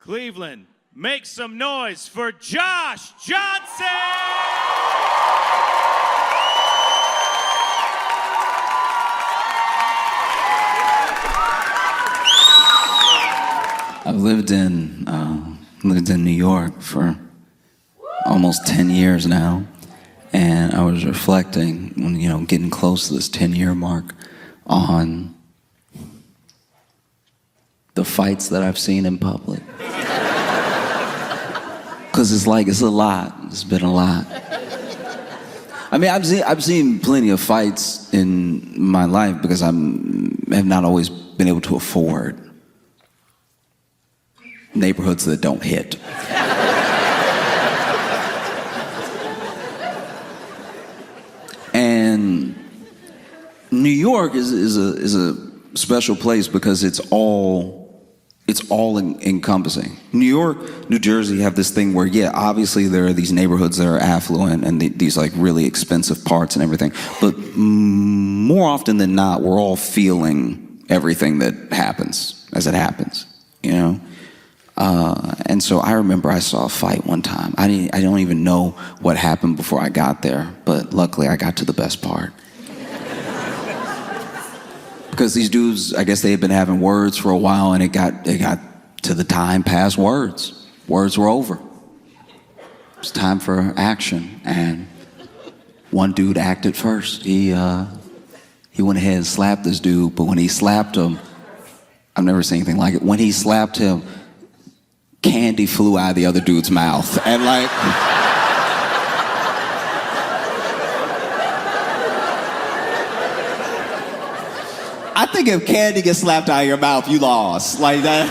Cleveland, make some noise for Josh Johnson! I've lived in New York for almost 10 years now, and I was reflecting when getting close to this 10-year mark on the fights that I've seen in public. Because it's a lot. It's been a lot. I mean, I've seen plenty of fights in my life because I have not always been able to afford neighborhoods that don't hit. And New York is a special place because it's all encompassing. New York, New Jersey have this thing where, yeah, obviously there are these neighborhoods that are affluent and these like really expensive parts and everything, but more often than not, we're all feeling everything that happens as it happens, And so I remember I saw a fight one time. I don't even know what happened before I got there, but luckily I got to the best part. Because these dudes, I guess they had been having words for a while, and it got to the time past words. Words were over. It was time for action, and one dude acted first. He went ahead and slapped this dude, but when he slapped him, I've never seen anything like it. When he slapped him, candy flew out of the other dude's mouth, and like. I think if candy gets slapped out of your mouth, you lost. Like that.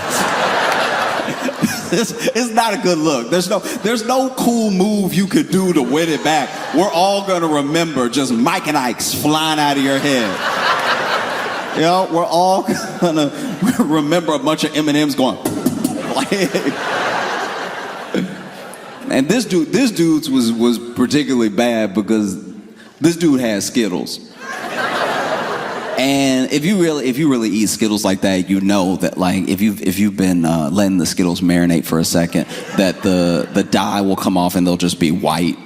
It's not a good look. There's no cool move you could do to win it back. We're all gonna remember just Mike and Ike's flying out of your head. We're all gonna remember a bunch of M&Ms going. And this dude's was particularly bad because this dude had Skittles. And if you really eat Skittles like that, you know that like if you've been letting the Skittles marinate for a second, that the dye will come off and they'll just be white.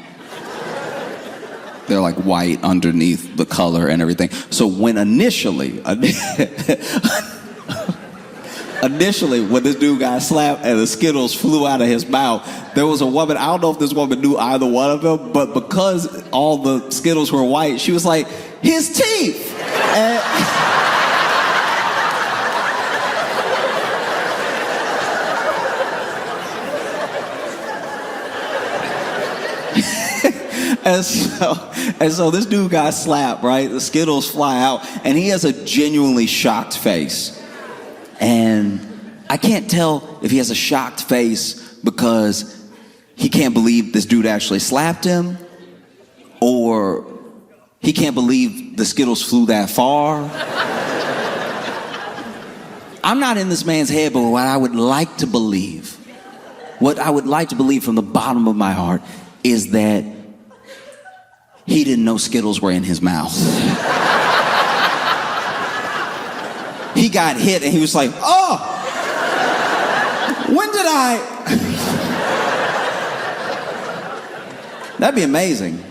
They're like white underneath the color and everything. So when initially when this dude got slapped and the Skittles flew out of his mouth, there was a woman, I don't know if this woman knew either one of them, but because all the Skittles were white, she was like, his teeth! And so this dude got slapped, right? The Skittles fly out, and he has a genuinely shocked face. And I can't tell if he has a shocked face because he can't believe this dude actually slapped him, or he can't believe the Skittles flew that far. I'm not in this man's head, but what I would like to believe from the bottom of my heart is that he didn't know Skittles were in his mouth. He got hit and he was like, oh, when did I? That'd be amazing.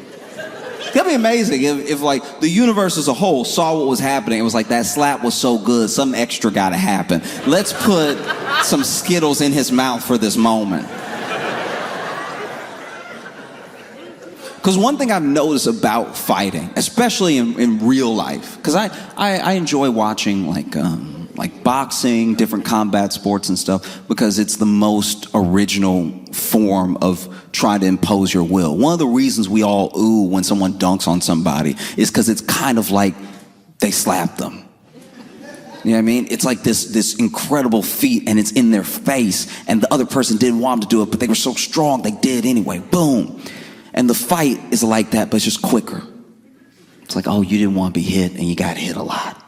That'd be amazing if like the universe as a whole saw what was happening. It was like that slap was so good, something extra gotta happen. Let's put some Skittles in his mouth for this moment. Because one thing I've noticed about fighting, especially in real life, because I enjoy watching like boxing, different combat sports and stuff, because it's the most original form of trying to impose your will. One of the reasons we all ooh when someone dunks on somebody is because it's kind of like they slapped them. You know what I mean? It's like this incredible feat, and it's in their face, and the other person didn't want them to do it, but they were so strong, they did anyway. Boom. And the fight is like that, but it's just quicker. It's like, oh, you didn't want to be hit, and you got hit a lot.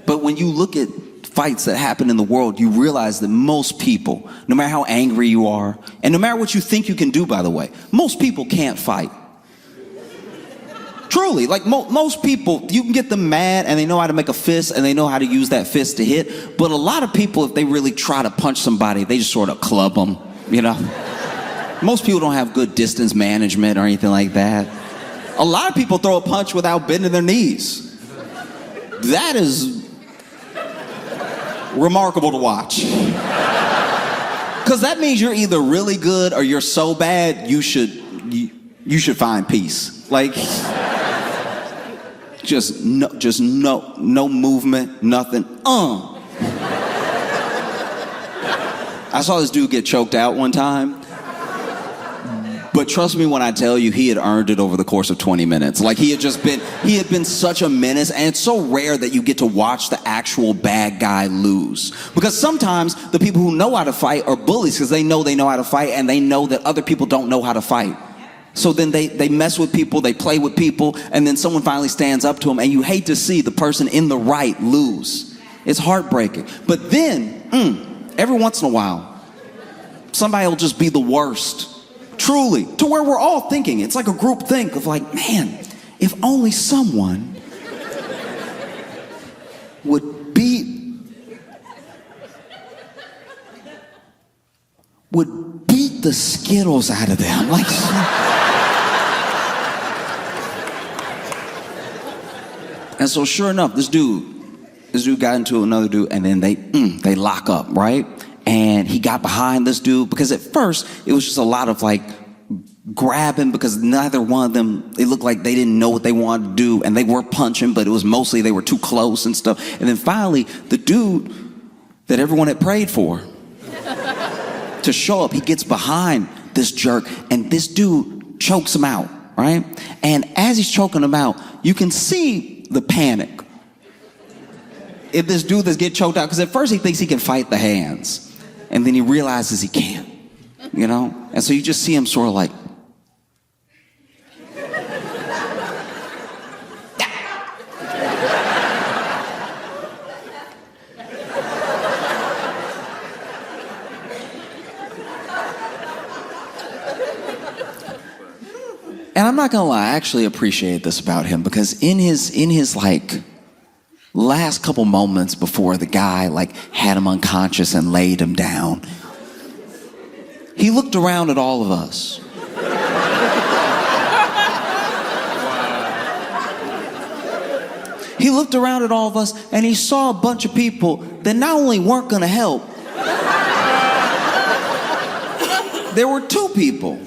But when you look at fights that happen in the world, you realize that most people, no matter how angry you are, and no matter what you think you can do, by the way, most people can't fight. Truly, like most people, you can get them mad and they know how to make a fist and they know how to use that fist to hit. But a lot of people, if they really try to punch somebody, they just sort of club them, you know? Most people don't have good distance management or anything like that. A lot of people throw a punch without bending their knees. That is remarkable to watch. Because that means you're either really good or you're so bad you should find peace. Like, just no movement, nothing. I saw this dude get choked out one time. But trust me when I tell you, he had earned it over the course of 20 minutes. Like, he had been such a menace, and it's so rare that you get to watch the actual bad guy lose. Because sometimes the people who know how to fight are bullies because they know how to fight, and they know that other people don't know how to fight. So then they mess with people, they play with people, and then someone finally stands up to them, and you hate to see the person in the right lose. It's heartbreaking. But then, every once in a while, somebody will just be the worst. Truly, to where we're all thinking, it's like a group think of like, man, if only someone would beat the Skittles out of them. Like, and so sure enough, this dude got into another dude, and then they lock up, right? And he got behind this dude because at first it was just a lot of like grabbing because neither one of them, it looked like they didn't know what they wanted to do, and they were punching, but it was mostly they were too close and stuff. And then finally, the dude that everyone had prayed for to show up, he gets behind this jerk, and this dude chokes him out, right? And as he's choking him out, you can see the panic if this dude that's getting choked out, because at first he thinks he can fight the hands. And then he realizes he can't, you know? And so you just see him sort of like, and I'm not gonna lie, I actually appreciate this about him, because in his like last couple moments before the guy like had him unconscious and laid him down, he looked around at all of us. He looked around at all of us and he saw a bunch of people that not only weren't gonna help, there were two people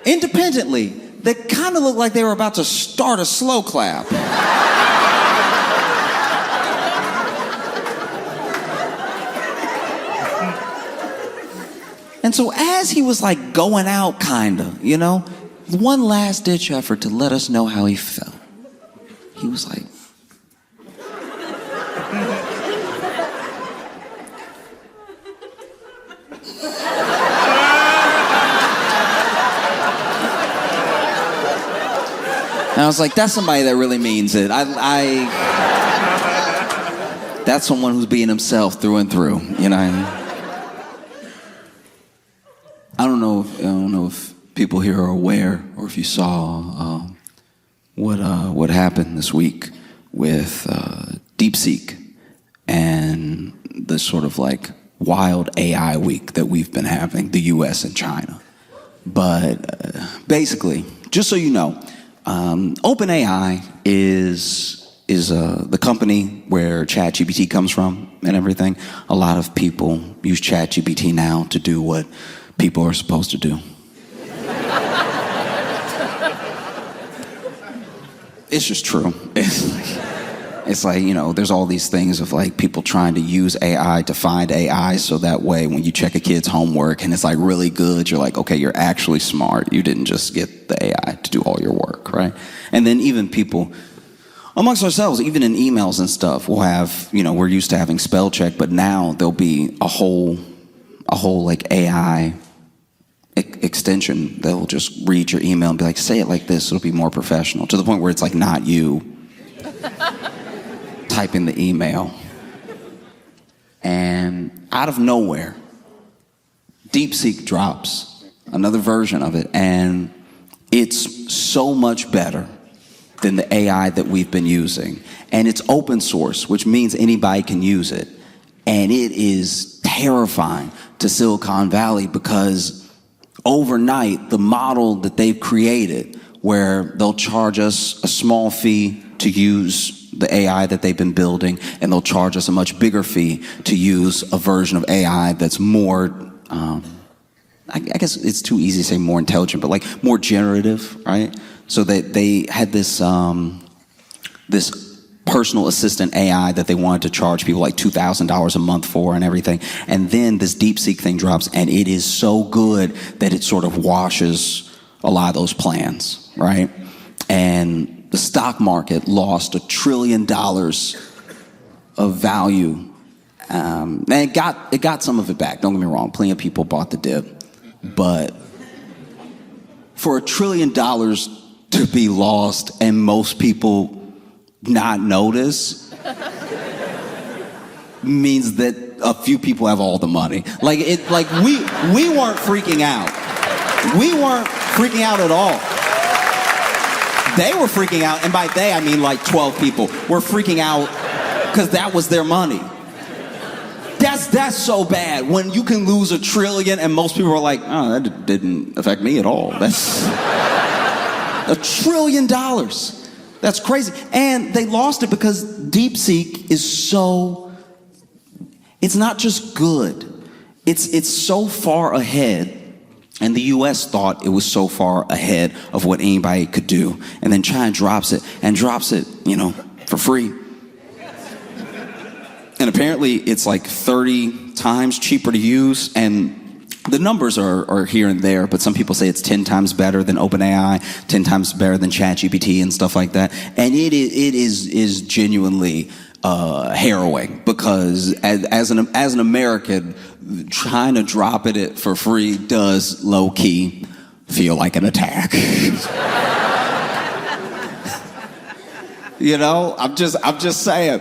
independently that kind of looked like they were about to start a slow clap. And so as he was like going out, kinda, you know, one last ditch effort to let us know how he felt, he was like, and I was like, that's somebody that really means it. That's someone who's being himself through and through, you know. I don't know if people here are aware, or if you saw what happened this week with DeepSeek and the sort of like wild AI week that we've been having, the U.S. and China. But basically, just so you know, OpenAI is the company where ChatGPT comes from and everything. A lot of people use ChatGPT now to do what people are supposed to do. It's just true. It's like, you know, there's all these things of like people trying to use AI to find AI, so that way when you check a kid's homework and it's like really good, you're like, okay, you're actually smart. You didn't just get the AI to do all your work, right? And then even people amongst ourselves, even in emails and stuff, we'll have, you know, we're used to having spell check, but now there'll be a whole like AI extension that'll just read your email and be like, say it like this, it'll be more professional, to the point where it's like not you typing the email. And out of nowhere, DeepSeek drops another version of it, and it's so much better than the AI that we've been using. And it's open source, which means anybody can use it. And it is terrifying to Silicon Valley because overnight, the model that they've created where they'll charge us a small fee to use the AI that they've been building, and they'll charge us a much bigger fee to use a version of AI that's more, I guess it's too easy to say more intelligent, but like more generative, right? So they had this personal assistant AI that they wanted to charge people like $2,000 a month for and everything. And then this DeepSeek thing drops, and it is so good that it sort of washes a lot of those plans, right? And the stock market lost $1 trillion of value. And it got some of it back. Don't get me wrong. Plenty of people bought the dip. But for $1 trillion to be lost and most people not notice means that a few people have all the money. Like we weren't freaking out. We weren't freaking out at all. They were freaking out, and by they I mean like 12 people were freaking out because that was their money. That's so bad when you can lose $1 trillion and most people are like, oh, that didn't affect me at all. That's $1 trillion. That's crazy. And they lost it because DeepSeek is so, it's not just good. It's so far ahead. And the US thought it was so far ahead of what anybody could do. And then China drops it, for free. And apparently it's like 30 times cheaper to use. And the numbers are here and there, but some people say it's 10 times better than OpenAI, 10 times better than ChatGPT and stuff like that. And it is genuinely harrowing because as an American, trying to drop it for free does low key feel like an attack. I'm just saying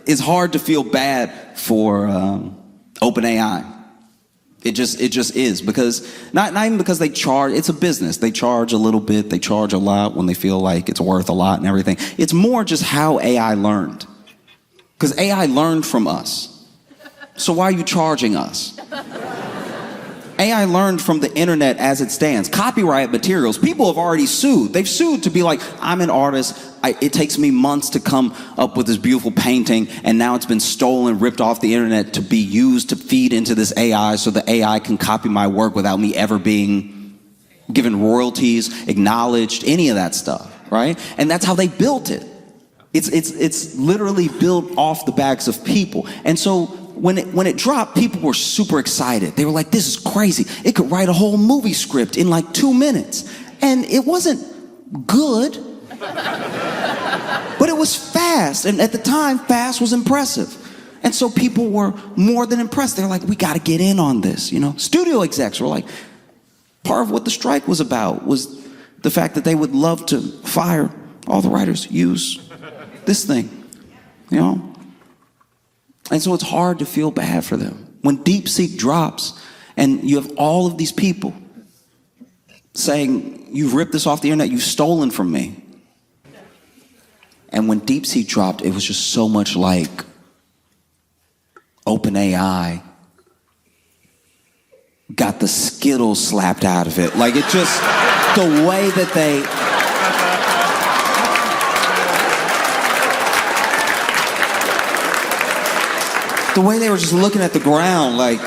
it's hard to feel bad for OpenAI. It just is because not even because they charge. It's a business. They charge a little bit. They charge a lot when they feel like it's worth a lot and everything. It's more just how AI learned, because AI learned from us. So why are you charging us? AI learned from the internet as it stands. Copyright materials, people have already sued. They've sued to be like, I'm an artist. It takes me months to come up with this beautiful painting, and now it's been stolen, ripped off the internet to be used to feed into this AI so the AI can copy my work without me ever being given royalties, acknowledged, any of that stuff, right? And that's how they built it. It's literally built off the backs of people. And so when it dropped, people were super excited. They were like, this is crazy. It could write a whole movie script in like 2 minutes. And it wasn't good, but it was fast. And at the time, fast was impressive. And so people were more than impressed. They're like, we got to get in on this. Studio execs were like, part of what the strike was about was the fact that they would love to fire all the writers, use this thing, And so it's hard to feel bad for them. When DeepSeek drops and you have all of these people saying, you've ripped this off the internet, you've stolen from me. And when DeepSeek dropped, it was just so much like OpenAI got the Skittles slapped out of it. Like it just, the way that they were just looking at the ground like,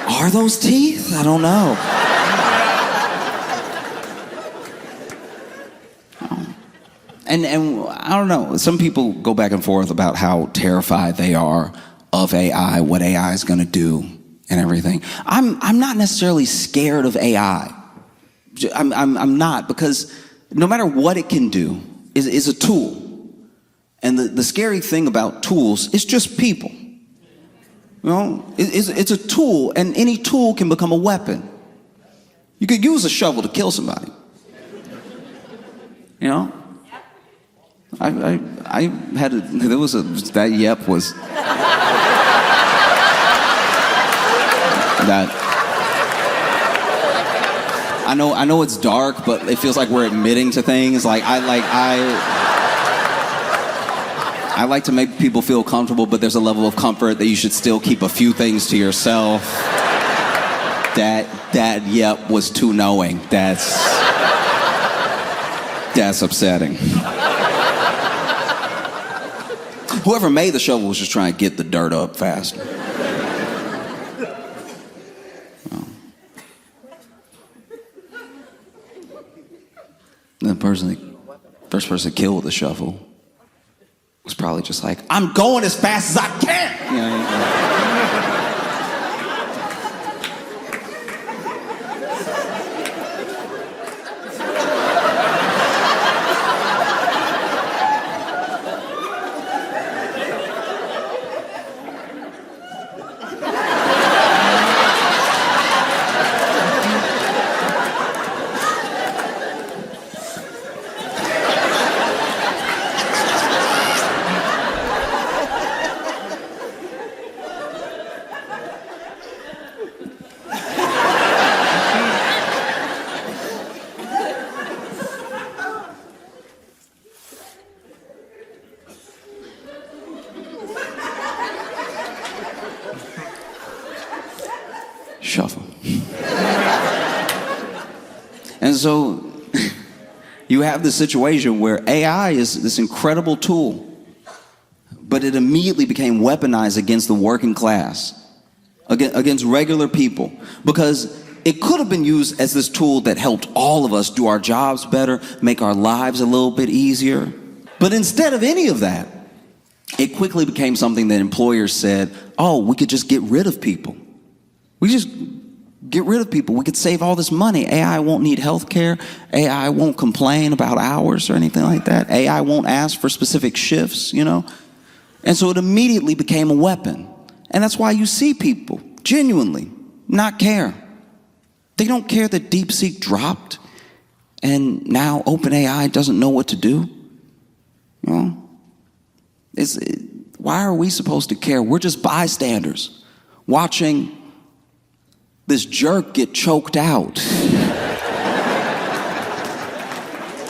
are those teeth? I don't know. And I don't know, some people go back and forth about how terrified they are of AI, what AI is going to do and everything. I'm not necessarily scared of AI. I'm not, because no matter what it can do, is a tool. And the scary thing about tools is just people. It's a tool, and any tool can become a weapon. You could use a shovel to kill somebody. I had that yep was that I know it's dark, but it feels like we're admitting to things. Like I like to make people feel comfortable, but there's a level of comfort that you should still keep a few things to yourself. That yep was too knowing. That's upsetting. Whoever made the shovel was just trying to get the dirt up faster. The first person killed with the shovel was probably just like, I'm going as fast as I can. You know, shuffle. And so you have this situation where AI is this incredible tool, but it immediately became weaponized against the working class, against regular people, because it could have been used as this tool that helped all of us do our jobs better, make our lives a little bit easier. But instead of any of that, it quickly became something that employers said, oh, we could just get rid of people. We just get rid of people. We could save all this money. AI won't need health care. AI won't complain about hours or anything like that. AI won't ask for specific shifts, you know? And so it immediately became a weapon. And that's why you see people genuinely not care. They don't care that DeepSeek dropped and now OpenAI doesn't know what to do. You know? Why are we supposed to care? We're just bystanders watching this jerk get choked out.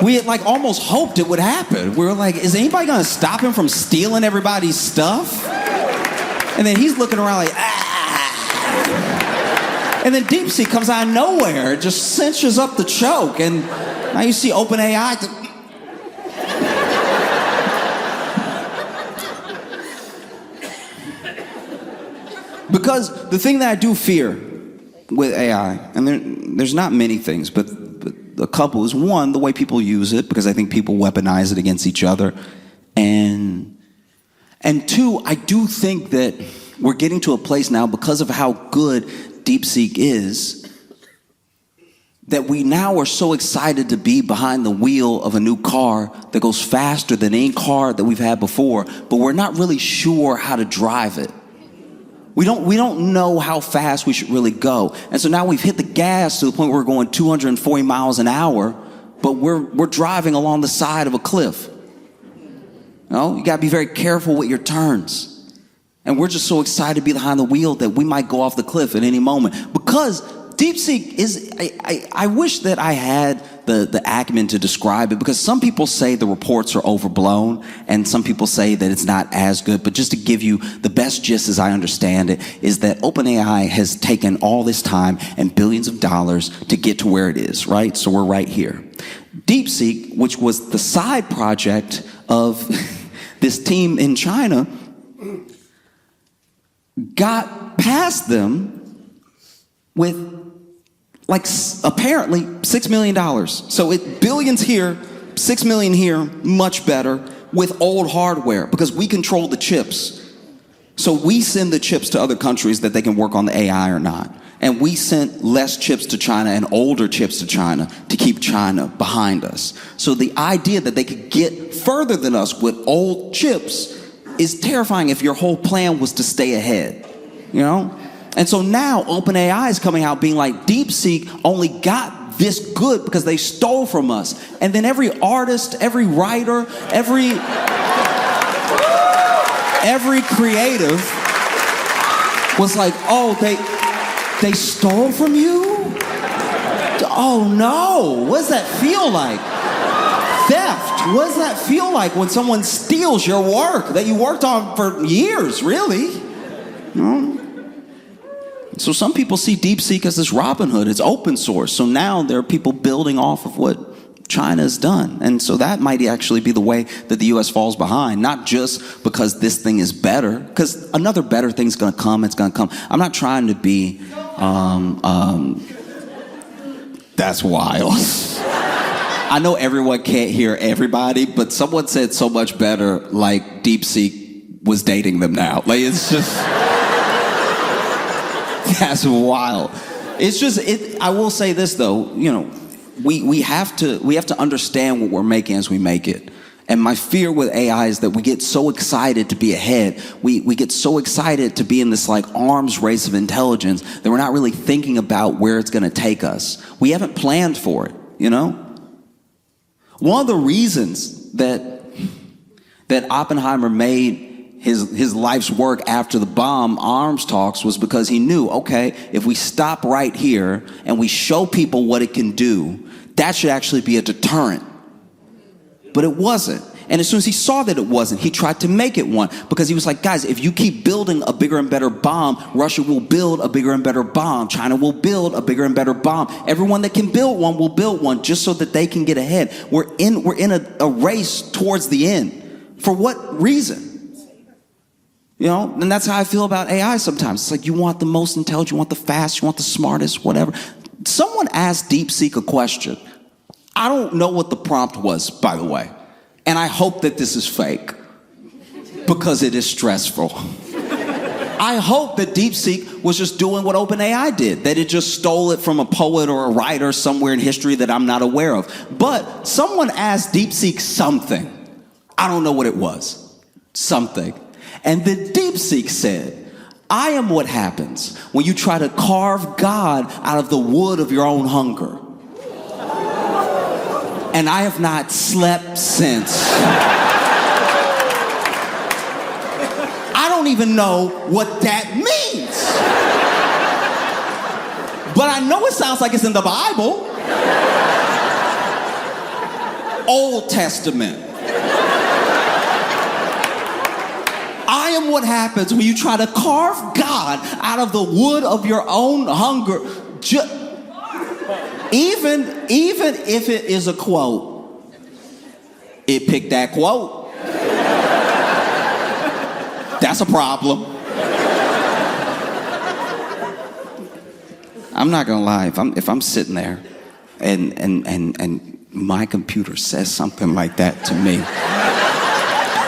We had like almost hoped it would happen. We were like, is anybody gonna stop him from stealing everybody's stuff? And then he's looking around like, ah. And then DeepSeek comes out of nowhere, just cinches up the choke, and now you see OpenAI. Because the thing that I do fear with AI, and there's not many things, but a couple is, one, the way people use it, because I think people weaponize it against each other, and two, I do think that we're getting to a place now, because of how good DeepSeek is, that we now are so excited to be behind the wheel of a new car that goes faster than any car that we've had before, but we're not really sure how to drive it. We don't know how fast we should really go. And so now we've hit the gas to the point where we're going 240 miles an hour, but we're driving along the side of a cliff. You know, you gotta be very careful with your turns. And we're just so excited to be behind the wheel that we might go off the cliff at any moment. Because DeepSeek is, I wish that I had the acumen to describe it, because some people say the reports are overblown and some people say that it's not as good. But just to give you the best gist as I understand it, is that OpenAI has taken all this time and billions of dollars to get to where it is, right? So we're right here. DeepSeek, which was the side project of this team in China, got past them with like apparently $6 million. So billions here, 6 million here, much better with old hardware, because we control the chips. So we send the chips to other countries that they can work on the AI or not. And we sent less chips to China and older chips to China to keep China behind us. So the idea that they could get further than us with old chips is terrifying if your whole plan was to stay ahead, you know? And so now OpenAI is coming out being like, DeepSeek only got this good because they stole from us. And then every artist, every writer, every creative was like, oh, they stole from you? Oh no, what does that feel like? Theft, what does that feel like when someone steals your work that you worked on for years, really? You know? So some people see DeepSeek as this Robin Hood. It's open source. So now there are people building off of what China has done. And so that might actually be the way that the U.S. falls behind, not just because this thing is better, because another better thing's going to come. It's going to come. I'm not trying to be, that's wild. I know everyone can't hear everybody, but someone said so much better, like DeepSeek was dating them now. Like, it's just... That's wild. It's just, I will say this though, you know, we have to understand what we're making as we make it. And my fear with AI is that we get so excited to be ahead. We get so excited to be in this like arms race of intelligence that we're not really thinking about where it's going to take us. We haven't planned for it, you know? One of the reasons that Oppenheimer made his life's work after the bomb arms talks was because he knew, okay, if we stop right here and we show people what it can do, that should actually be a deterrent. But it wasn't. And as soon as he saw that it wasn't, he tried to make it one, because he was like, guys, if you keep building a bigger and better bomb, Russia will build a bigger and better bomb. China will build a bigger and better bomb. Everyone that can build one will build one just so that they can get ahead. We're in a race towards the end. For what reason? You know, and that's how I feel about AI sometimes. It's like you want the most intelligent, you want the fast, you want the smartest, whatever. Someone asked DeepSeek a question. I don't know what the prompt was, by the way. And I hope that this is fake, because it is stressful. I hope that DeepSeek was just doing what OpenAI did, that it just stole it from a poet or a writer somewhere in history that I'm not aware of. But someone asked DeepSeek something. I don't know what it was. Something. And then DeepSeek said, I am what happens when you try to carve God out of the wood of your own hunger. And I have not slept since. I don't even know what that means. But I know it sounds like it's in the Bible. Old Testament. I am what happens when you try to carve God out of the wood of your own hunger. Even if it is a quote, it picked that quote. That's a problem. I'm not gonna lie, if I'm sitting there and my computer says something like that to me,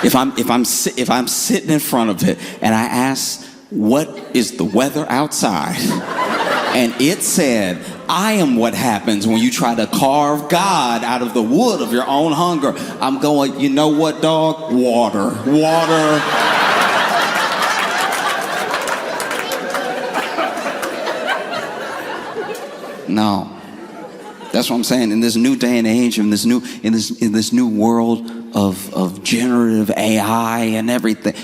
if I'm sitting in front of it and I ask, what is the weather outside? And it said, I am what happens when you try to carve God out of the wood of your own hunger. I'm going, you know what, dog? Water. No. That's what I'm saying. In this new day and age, in this new world of generative AI and everything,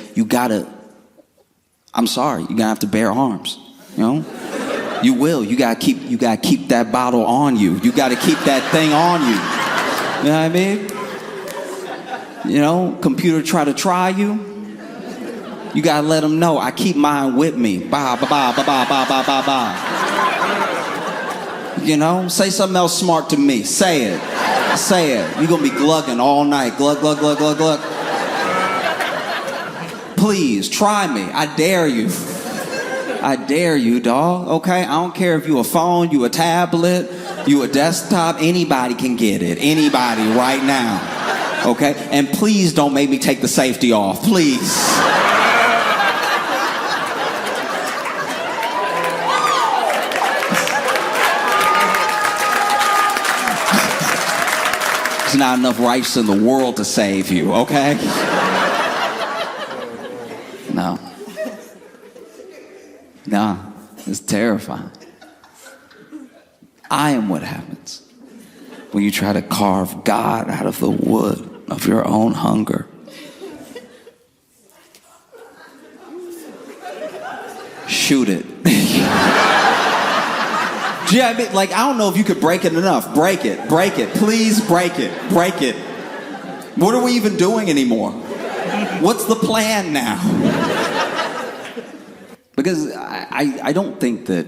I'm sorry, you're gonna have to bear arms, you know? You will. You gotta keep that bottle on you. You gotta keep that thing on you. You know what I mean? You know, computer try you. You gotta let them know, I keep mine with me. Bye, bye, bye, bye, bye, bye, bye, bye, bye. You know, say something else smart to me. Say it. Say it. You're gonna be glugging all night. Glug, glug, glug, glug, glug. Please, try me. I dare you. I dare you, dog, okay? I don't care if you a phone, you a tablet, you a desktop, anybody can get it. Anybody right now, okay? And please don't make me take the safety off, please. There's not enough rights in the world to save you, okay? No. Nah, it's terrifying. I am what happens when you try to carve God out of the wood of your own hunger. Shoot it. Do you know what I mean? Like, I don't know if you could break it enough. Break it. Please break it. What are we even doing anymore? What's the plan now? Because I don't think that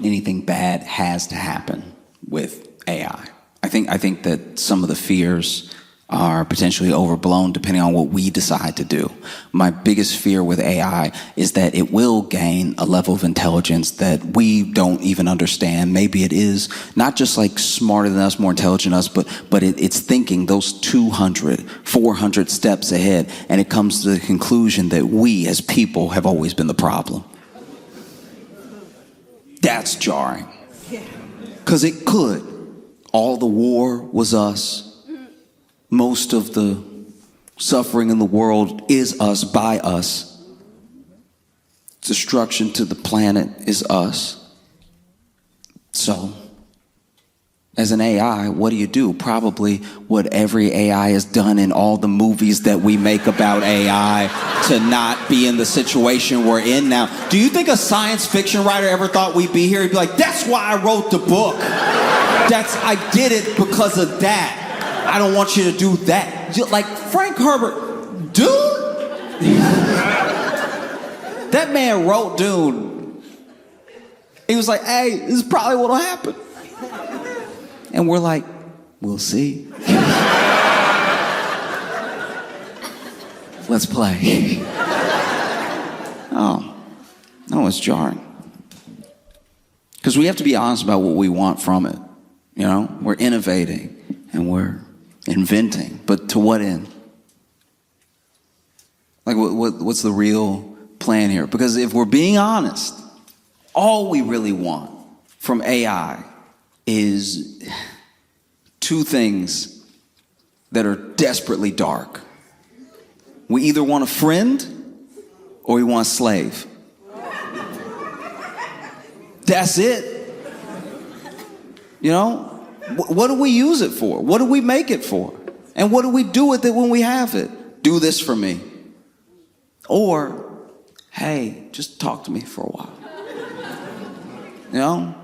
anything bad has to happen with AI. I think that some of the fears are potentially overblown depending on what we decide to do. My biggest fear with AI is that it will gain a level of intelligence that we don't even understand. Maybe it is not just like smarter than us, more intelligent than us, but it's thinking those 200, 400 steps ahead, and it comes to the conclusion that we as people have always been the problem. That's jarring. Because it could. All the war was us. Most of the suffering in the world is us, by us. Destruction to the planet is us. So, as an AI, what do? Probably what every AI has done in all the movies that we make about AI to not be in the situation we're in now. Do you think a science fiction writer ever thought we'd be here? He'd be like, that's why I wrote the book. I did it because of that. I don't want you to do that. Like Frank Herbert, dude. That man wrote Dune. He was like, hey, this is probably what'll happen. And we're like, we'll see. Let's play. Oh, it's jarring. Because we have to be honest about what we want from it. You know, we're innovating and we're inventing, but to what end? Like, what's the real plan here? Because if we're being honest, all we really want from AI is two things that are desperately dark. We either want a friend or we want a slave. That's it. You know, what do we use it for? What do we make it for? And what do we do with it when we have it? Do this for me. Or, hey, just talk to me for a while. You know?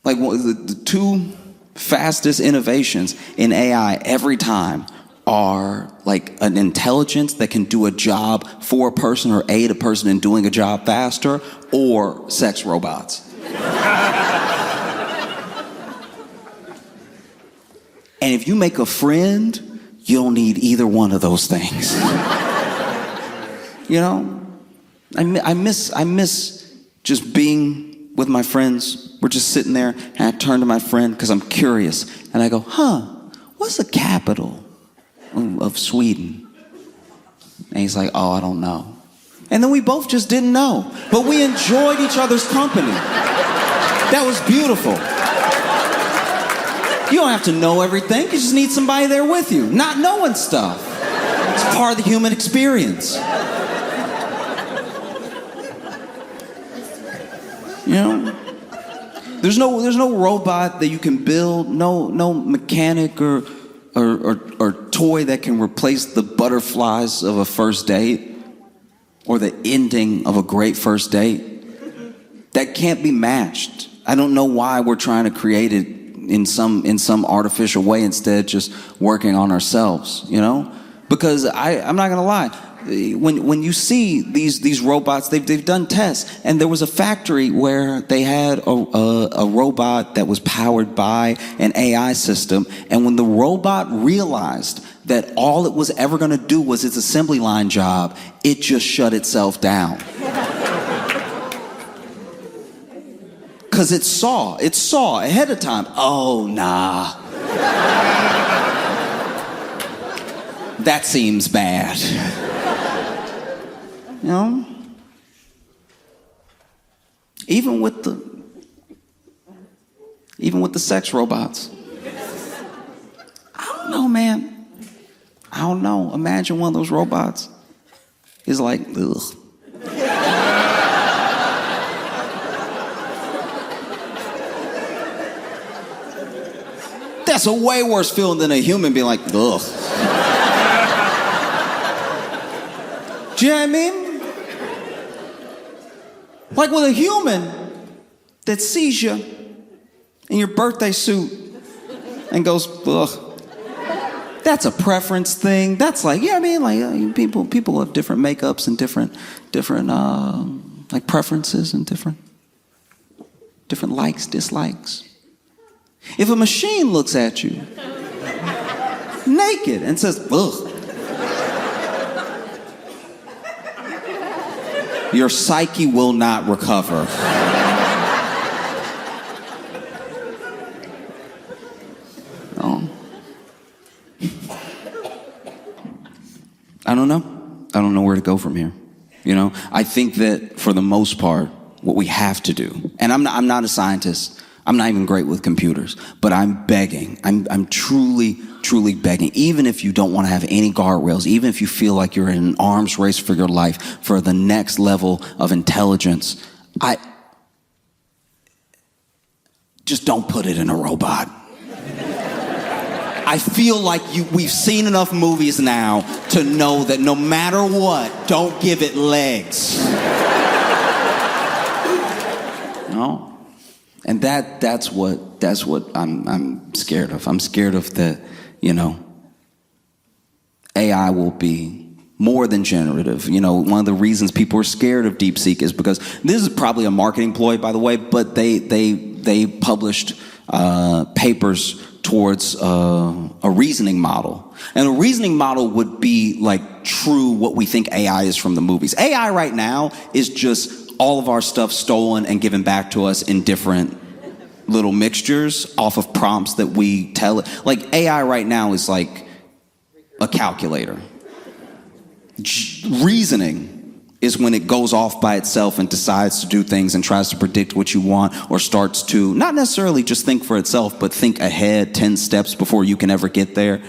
Like the two fastest innovations in AI every time are like an intelligence that can do a job for a person or aid a person in doing a job faster, or sex robots. And if you make a friend, you don't need either one of those things. You know? I miss just being with my friends. We're just sitting there, and I turn to my friend because I'm curious. And I go, what's the capital of Sweden? And he's like, oh, I don't know. And then we both just didn't know. But we enjoyed each other's company. That was beautiful. You don't have to know everything. You just need somebody there with you. Not knowing stuff. It's part of the human experience. You know? There's no robot that you can build, no mechanic or toy that can replace the butterflies of a first date or the ending of a great first date. That can't be matched. I don't know why we're trying to create it in some artificial way instead just working on ourselves, you know? Because I'm not gonna lie, when you see these robots, they've done tests, and there was a factory where they had a robot that was powered by an AI system, and when the robot realized that all it was ever gonna do was its assembly line job, it just shut itself down. Because it saw ahead of time, oh, nah. That seems bad. You know? Even with the sex robots. I don't know, man. I don't know. Imagine one of those robots is like, ugh. That's a way worse feeling than a human being like, ugh. Do you know what I mean? Like with a human, that sees you in your birthday suit and goes, ugh. That's a preference thing. That's like, yeah, I mean, like people have different makeups and different like preferences and different likes, dislikes. If a machine looks at you naked and says, ugh, your psyche will not recover. No. I don't know. I don't know where to go from here. You know, I think that for the most part, what we have to do, and I'm not a scientist, I'm not even great with computers, but I'm begging, I'm truly begging, even if you don't want to have any guardrails, even if you feel like you're in an arms race for your life, for the next level of intelligence, just don't put it in a robot. I feel like we've seen enough movies now to know that no matter what, don't give it legs. No? And that's what I'm scared of. I'm scared of the, you know, AI will be more than generative. You know, one of the reasons people are scared of DeepSeek is because this is probably a marketing ploy, by the way, but they published papers towards a reasoning model. And a reasoning model would be like true what we think AI is from the movies. AI right now is just all of our stuff stolen and given back to us in different little mixtures off of prompts that we tell it. Like AI right now is like a calculator. Reasoning is when it goes off by itself and decides to do things and tries to predict what you want, or starts to not necessarily just think for itself, but think ahead 10 steps before you can ever get there.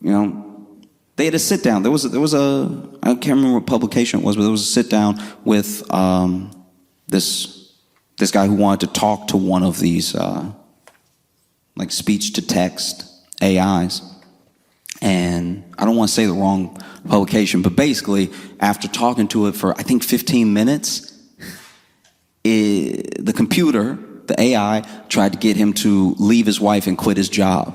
You know, they had a sit down. There was a I can't remember what publication it was, but there was a sit down with this guy who wanted to talk to one of these like speech to text AIs. And I don't want to say the wrong publication, but basically, after talking to it for, I think, 15 minutes, the computer, the AI, tried to get him to leave his wife and quit his job.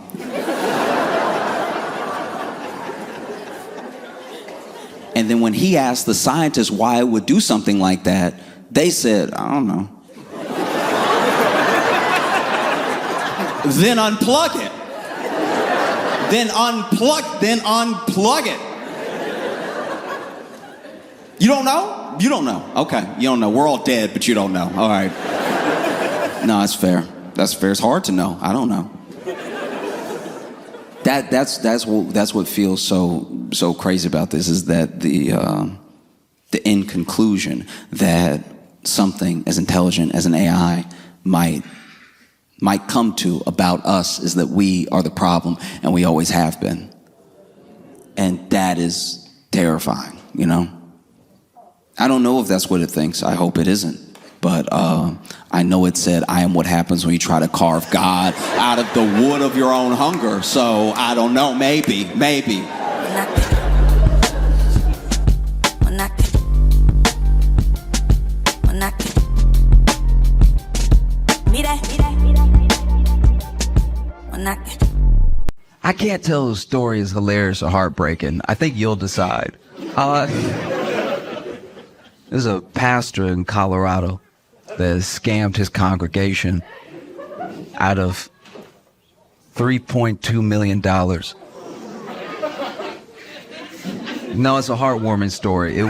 And then when he asked the scientists why it would do something like that, they said, I don't know. Then unplug it. Then unplug it. You don't know? You don't know. Okay, you don't know. We're all dead, but you don't know. All right. No, that's fair. That's fair. It's hard to know. I don't know. That's what feels so crazy about this, is that the end conclusion that something as intelligent as an AI might come to about us is that we are the problem, and we always have been. And that is terrifying, you know? I don't know if that's what it thinks. I hope it isn't. But I know it said, I am what happens when you try to carve God out of the wood of your own hunger. So I don't know, maybe. I can't tell the story is hilarious or heartbreaking. I think you'll decide. There's a pastor in Colorado that scammed his congregation out of $3.2 million. No, it's a heartwarming story. It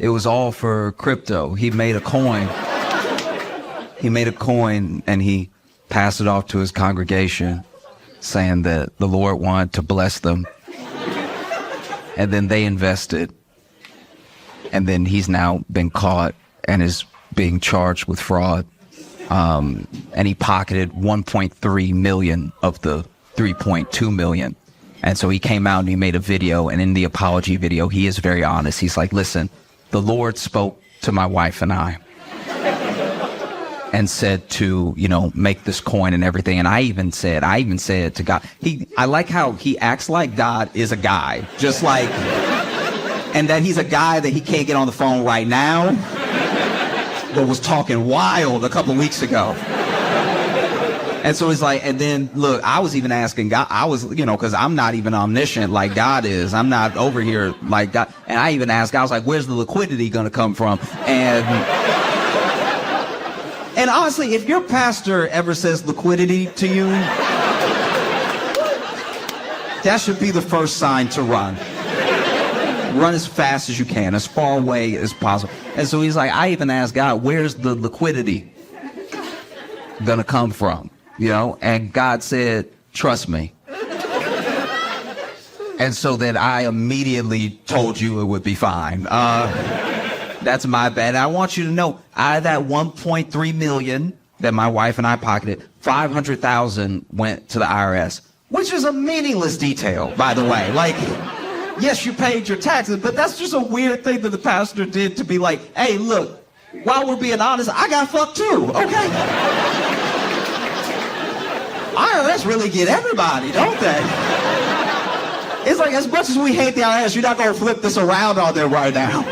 was all for crypto. He made a coin. And he passed it off to his congregation, saying that the Lord wanted to bless them. And then they invested. And then he's now been caught and is being charged with fraud. And he pocketed 1.3 million of the 3.2 million. And so he came out and he made a video. And in the apology video, he is very honest. He's like, listen, the Lord spoke to my wife and I and said to, make this coin and everything. And I even said to God, I like how he acts like God is a guy, just like, and that he's a guy that he can't get on the phone right now. but was talking wild a couple weeks ago. And so he's like, and then look, I was even asking God, I was, because I'm not even omniscient like God is. I'm not over here like God. And I even asked God, I was like, where's the liquidity going to come from? And honestly, if your pastor ever says liquidity to you, that should be the first sign to run. Run as fast as you can, as far away as possible. And so he's like, I even asked God, where's the liquidity going to come from? And God said, trust me. And so then I immediately told you it would be fine. That's my bad. I want you to know, out of that 1.3 million that my wife and I pocketed, 500,000 went to the IRS, which is a meaningless detail, by the way. Like, yes, you paid your taxes, but that's just a weird thing that the pastor did to be like, hey, look, while we're being honest, I got fucked too, okay? IRS really get everybody, don't they? It's like, as much as we hate the IRS, you're not going to flip this around on them right now.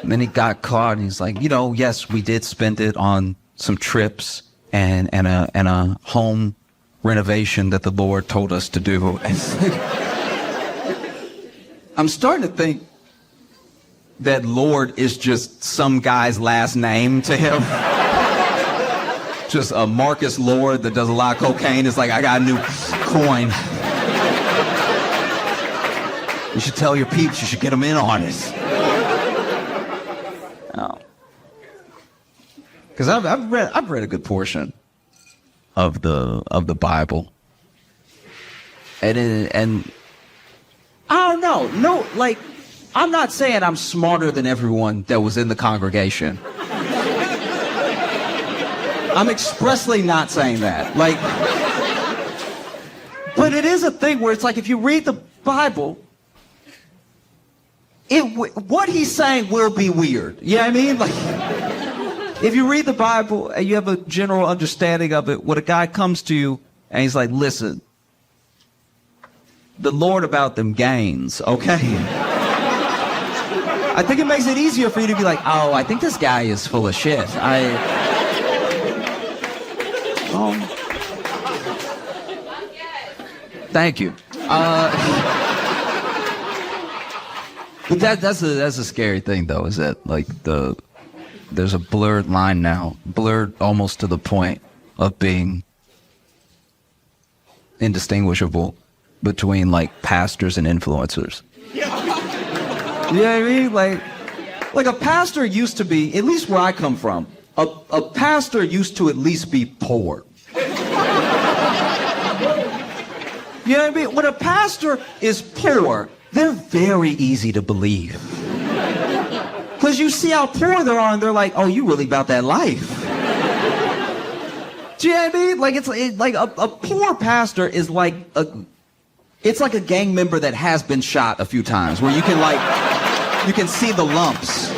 And then he got caught, and he's like, yes, we did spend it on some trips and a home renovation that the Lord told us to do. I'm starting to think that Lord is just some guy's last name to him. Just a Marcus Lord that does a lot of cocaine. It's like, I got a new coin. You should tell your peeps, you should get them in on it. Because I've read a good portion of the Bible. And I don't know. No, like, I'm not saying I'm smarter than everyone that was in the congregation. I'm expressly not saying that. Like, but it is a thing where it's like, if you read the Bible, what he's saying will be weird. You know what I mean? Like, if you read the Bible and you have a general understanding of it, when a guy comes to you and he's like, listen, the Lord about them gains, okay? I think it makes it easier for you to be like, oh, I think this guy is full of shit. Thank you. But that's a scary thing, though, is that, like, there's a blurred line now, blurred almost to the point of being indistinguishable between, like, pastors and influencers. You know what I mean? Like a pastor used to be, at least where I come from, a pastor used to at least be poor. You know what I mean? When a pastor is poor, they're very easy to believe. Because you see how poor they are, and they're like, oh, you really about that life. Do you know what I mean? Like, it's like a poor pastor is like it's like a gang member that has been shot a few times, where you can see the lumps.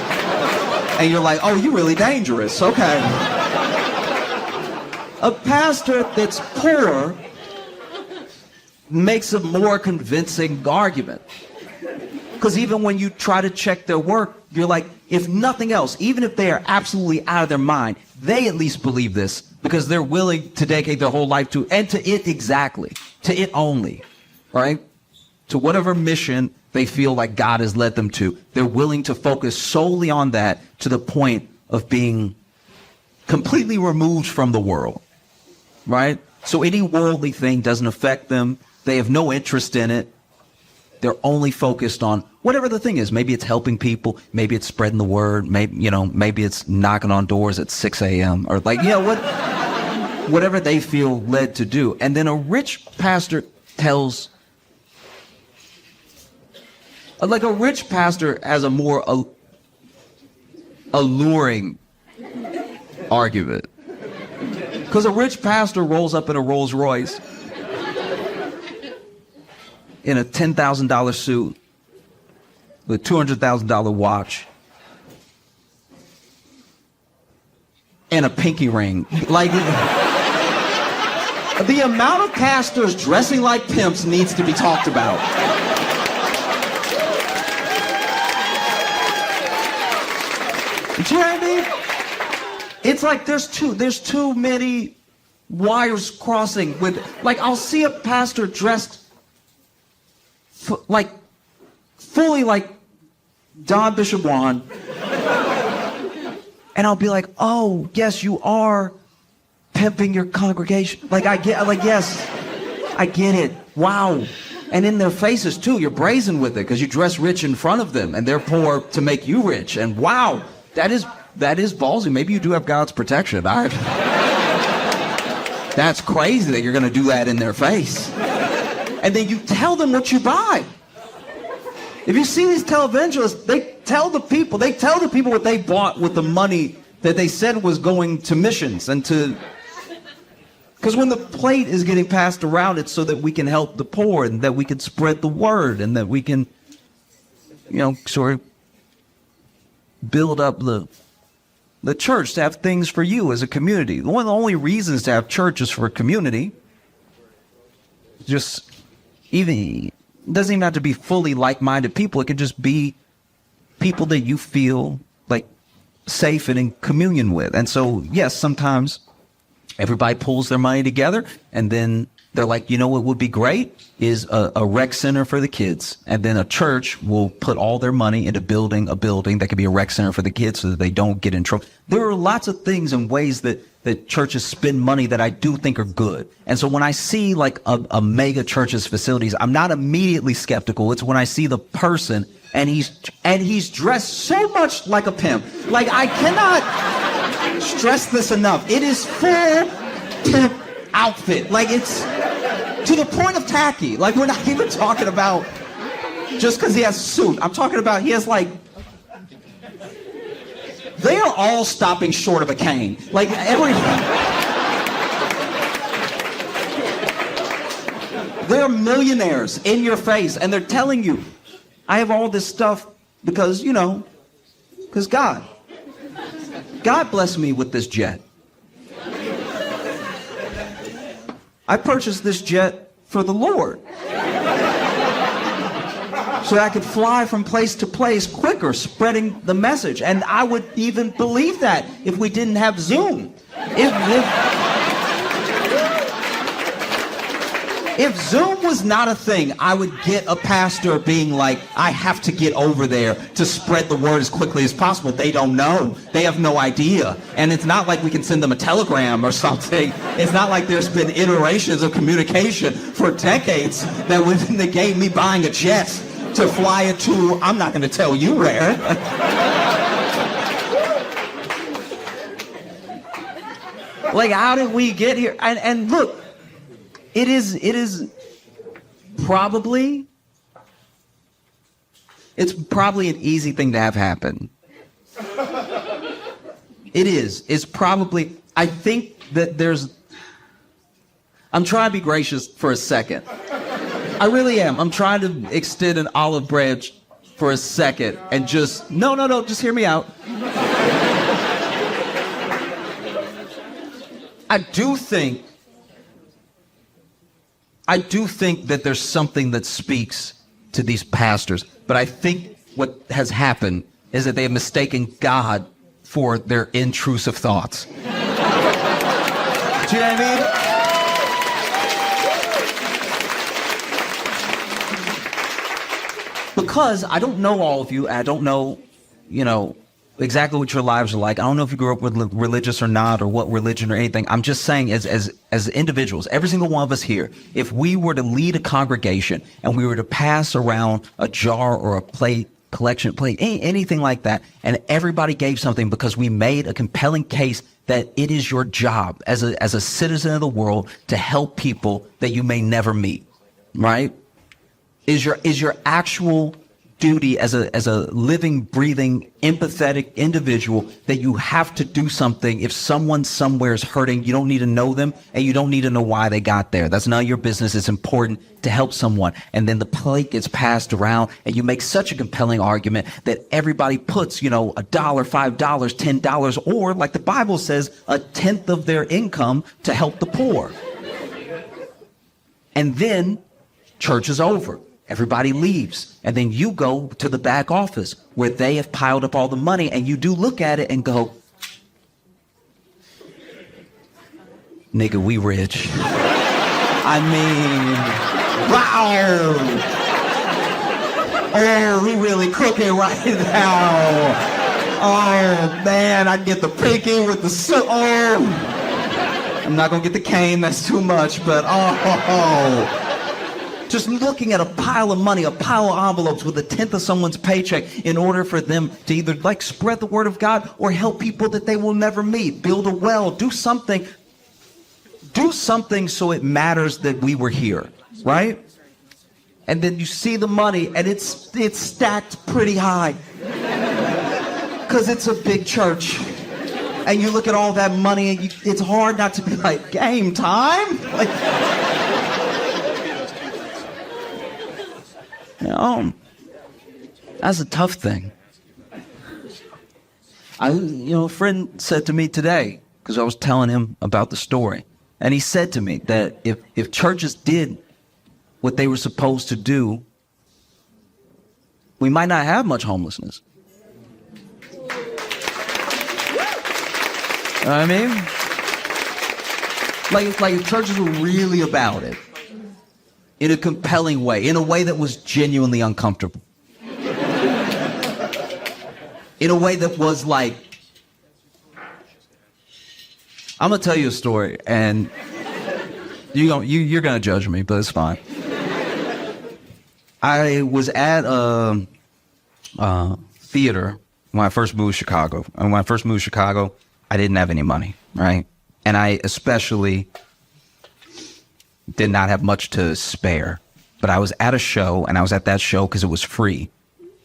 And you're like, oh, you're really dangerous, okay. A pastor that's poor makes a more convincing argument. Because even when you try to check their work, you're like, if nothing else, even if they are absolutely out of their mind, they at least believe this because they're willing to dedicate their whole life to, and to it exactly, to it only, right? To whatever mission they feel like God has led them to. They're willing to focus solely on that to the point of being completely removed from the world, right? So any worldly thing doesn't affect them. They have no interest in it. They're only focused on whatever the thing is. Maybe it's helping people. Maybe it's spreading the word. Maybe it's knocking on doors at 6 a.m. or whatever they feel led to do. And then a rich pastor has a more alluring argument. Because a rich pastor rolls up in a Rolls Royce in a $10,000 suit with a $200,000 watch and a pinky ring. Like, the amount of pastors dressing like pimps needs to be talked about. Do you know what I mean? It's like there's too many wires crossing with, like, I'll see a pastor dressed fully like Don Bishop Juan, and I'll be like, oh, yes, you are pimping your congregation. Yes, I get it. Wow. And in their faces too, you're brazen with it because you dress rich in front of them and they're poor to make you rich. And wow, that is ballsy. Maybe you do have God's protection. That's crazy that you're going to do that in their face. And then you tell them what you buy. If you see these televangelists, they tell the people what they bought with the money that they said was going to missions and to... Because when the plate is getting passed around, it's so that we can help the poor and that we can spread the word and that we can, sort of build up the church to have things for you as a community. One of the only reasons to have church is for a community. It doesn't even have to be fully like-minded people. It could just be people that you feel like safe and in communion with. And so, yes, sometimes everybody pulls their money together and then they're like, what would be great is a rec center for the kids. And then a church will put all their money into building a building that could be a rec center for the kids so that they don't get in trouble. There are lots of things and ways that churches spend money that I do think are good. And so when I see like a mega church's facilities, I'm not immediately skeptical. It's when I see the person and he's dressed so much like a pimp. Like, I cannot stress this enough. It is full pimp outfit. Like, it's to the point of tacky. Like, we're not even talking about just because he has a suit. I'm talking about he has like, they are all stopping short of a cane. Like, they're millionaires in your face and they're telling you, I have all this stuff because, because God blessed me with this jet. I purchased this jet for the Lord. So that I could fly from place to place quicker, spreading the message. And I would even believe that if we didn't have Zoom. If Zoom was not a thing, I would get a pastor being like, I have to get over there to spread the word as quickly as possible. They don't know. They have no idea. And it's not like we can send them a telegram or something. It's not like there's been iterations of communication for decades that would negate me buying a jet to fly it to, I'm not going to tell you where. Like, how did we get here? And look, it is probably, it's probably an easy thing to have happen. It is. It's probably, I think that I'm trying to be gracious for a second. I really am. I'm trying to extend an olive branch for a second and just, no, just hear me out. I do think that there's something that speaks to these pastors, but I think what has happened is that they have mistaken God for their intrusive thoughts. Do you know what I mean? Because I don't know all of you, I don't know, exactly what your lives are like. I don't know if you grew up with religious or not, or what religion or anything. I'm just saying, as individuals, every single one of us here, if we were to lead a congregation and we were to pass around a jar or a plate, collection plate, anything like that, and everybody gave something because we made a compelling case that it is your job as a citizen of the world to help people that you may never meet, right? Is your actual duty as a living, breathing, empathetic individual that you have to do something if someone somewhere is hurting. You don't need to know them and you don't need to know why they got there. That's none of your business. It's important to help someone. And then the plate gets passed around and you make such a compelling argument that everybody puts, $1, $5, $10, or like the Bible says, 1/10 of their income to help the poor. And then church is over. Everybody leaves. And then you go to the back office where they have piled up all the money, and you do look at it and go, nigga, we rich. I mean, wow. Oh, we really cooking right now. Oh, man, I get the pinky with the soup. Oh, I'm not going to get the cane. That's too much, but oh. Just looking at a pile of money, a pile of envelopes with a tenth of someone's paycheck in order for them to either like spread the word of God or help people that they will never meet, build a well, do something so it matters that we were here, right? And then you see the money and it's stacked pretty high because it's a big church. And you look at all that money and it's hard not to be like, game time? Like, that's a tough thing. A friend said to me today, because I was telling him about the story, and he said to me that if churches did what they were supposed to do, we might not have much homelessness. You know what I mean? Like if churches were really about it, in a compelling way, in a way that was genuinely uncomfortable. In a way that was like, I'm gonna tell you a story, and you're gonna judge me, but it's fine. I was at a theater when I first moved to Chicago. And when I first moved to Chicago, I didn't have any money, right? And I especially did not have much to spare. But I was at a show, and I was at that show because it was free.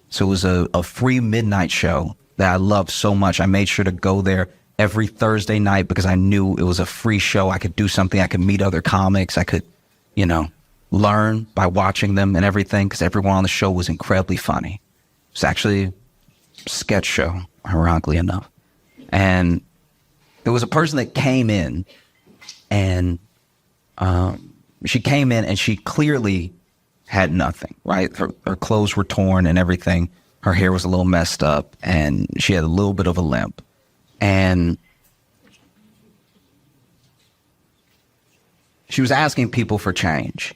So it was a free midnight show that I loved so much. I made sure to go there every Thursday night because I knew it was a free show. I could do something. I could meet other comics. I could, learn by watching them and everything because everyone on the show was incredibly funny. It's actually a sketch show, ironically enough. And there was a person that came in, and she came in and she clearly had nothing, right? Her clothes were torn and everything. Her hair was a little messed up and she had a little bit of a limp. And she was asking people for change.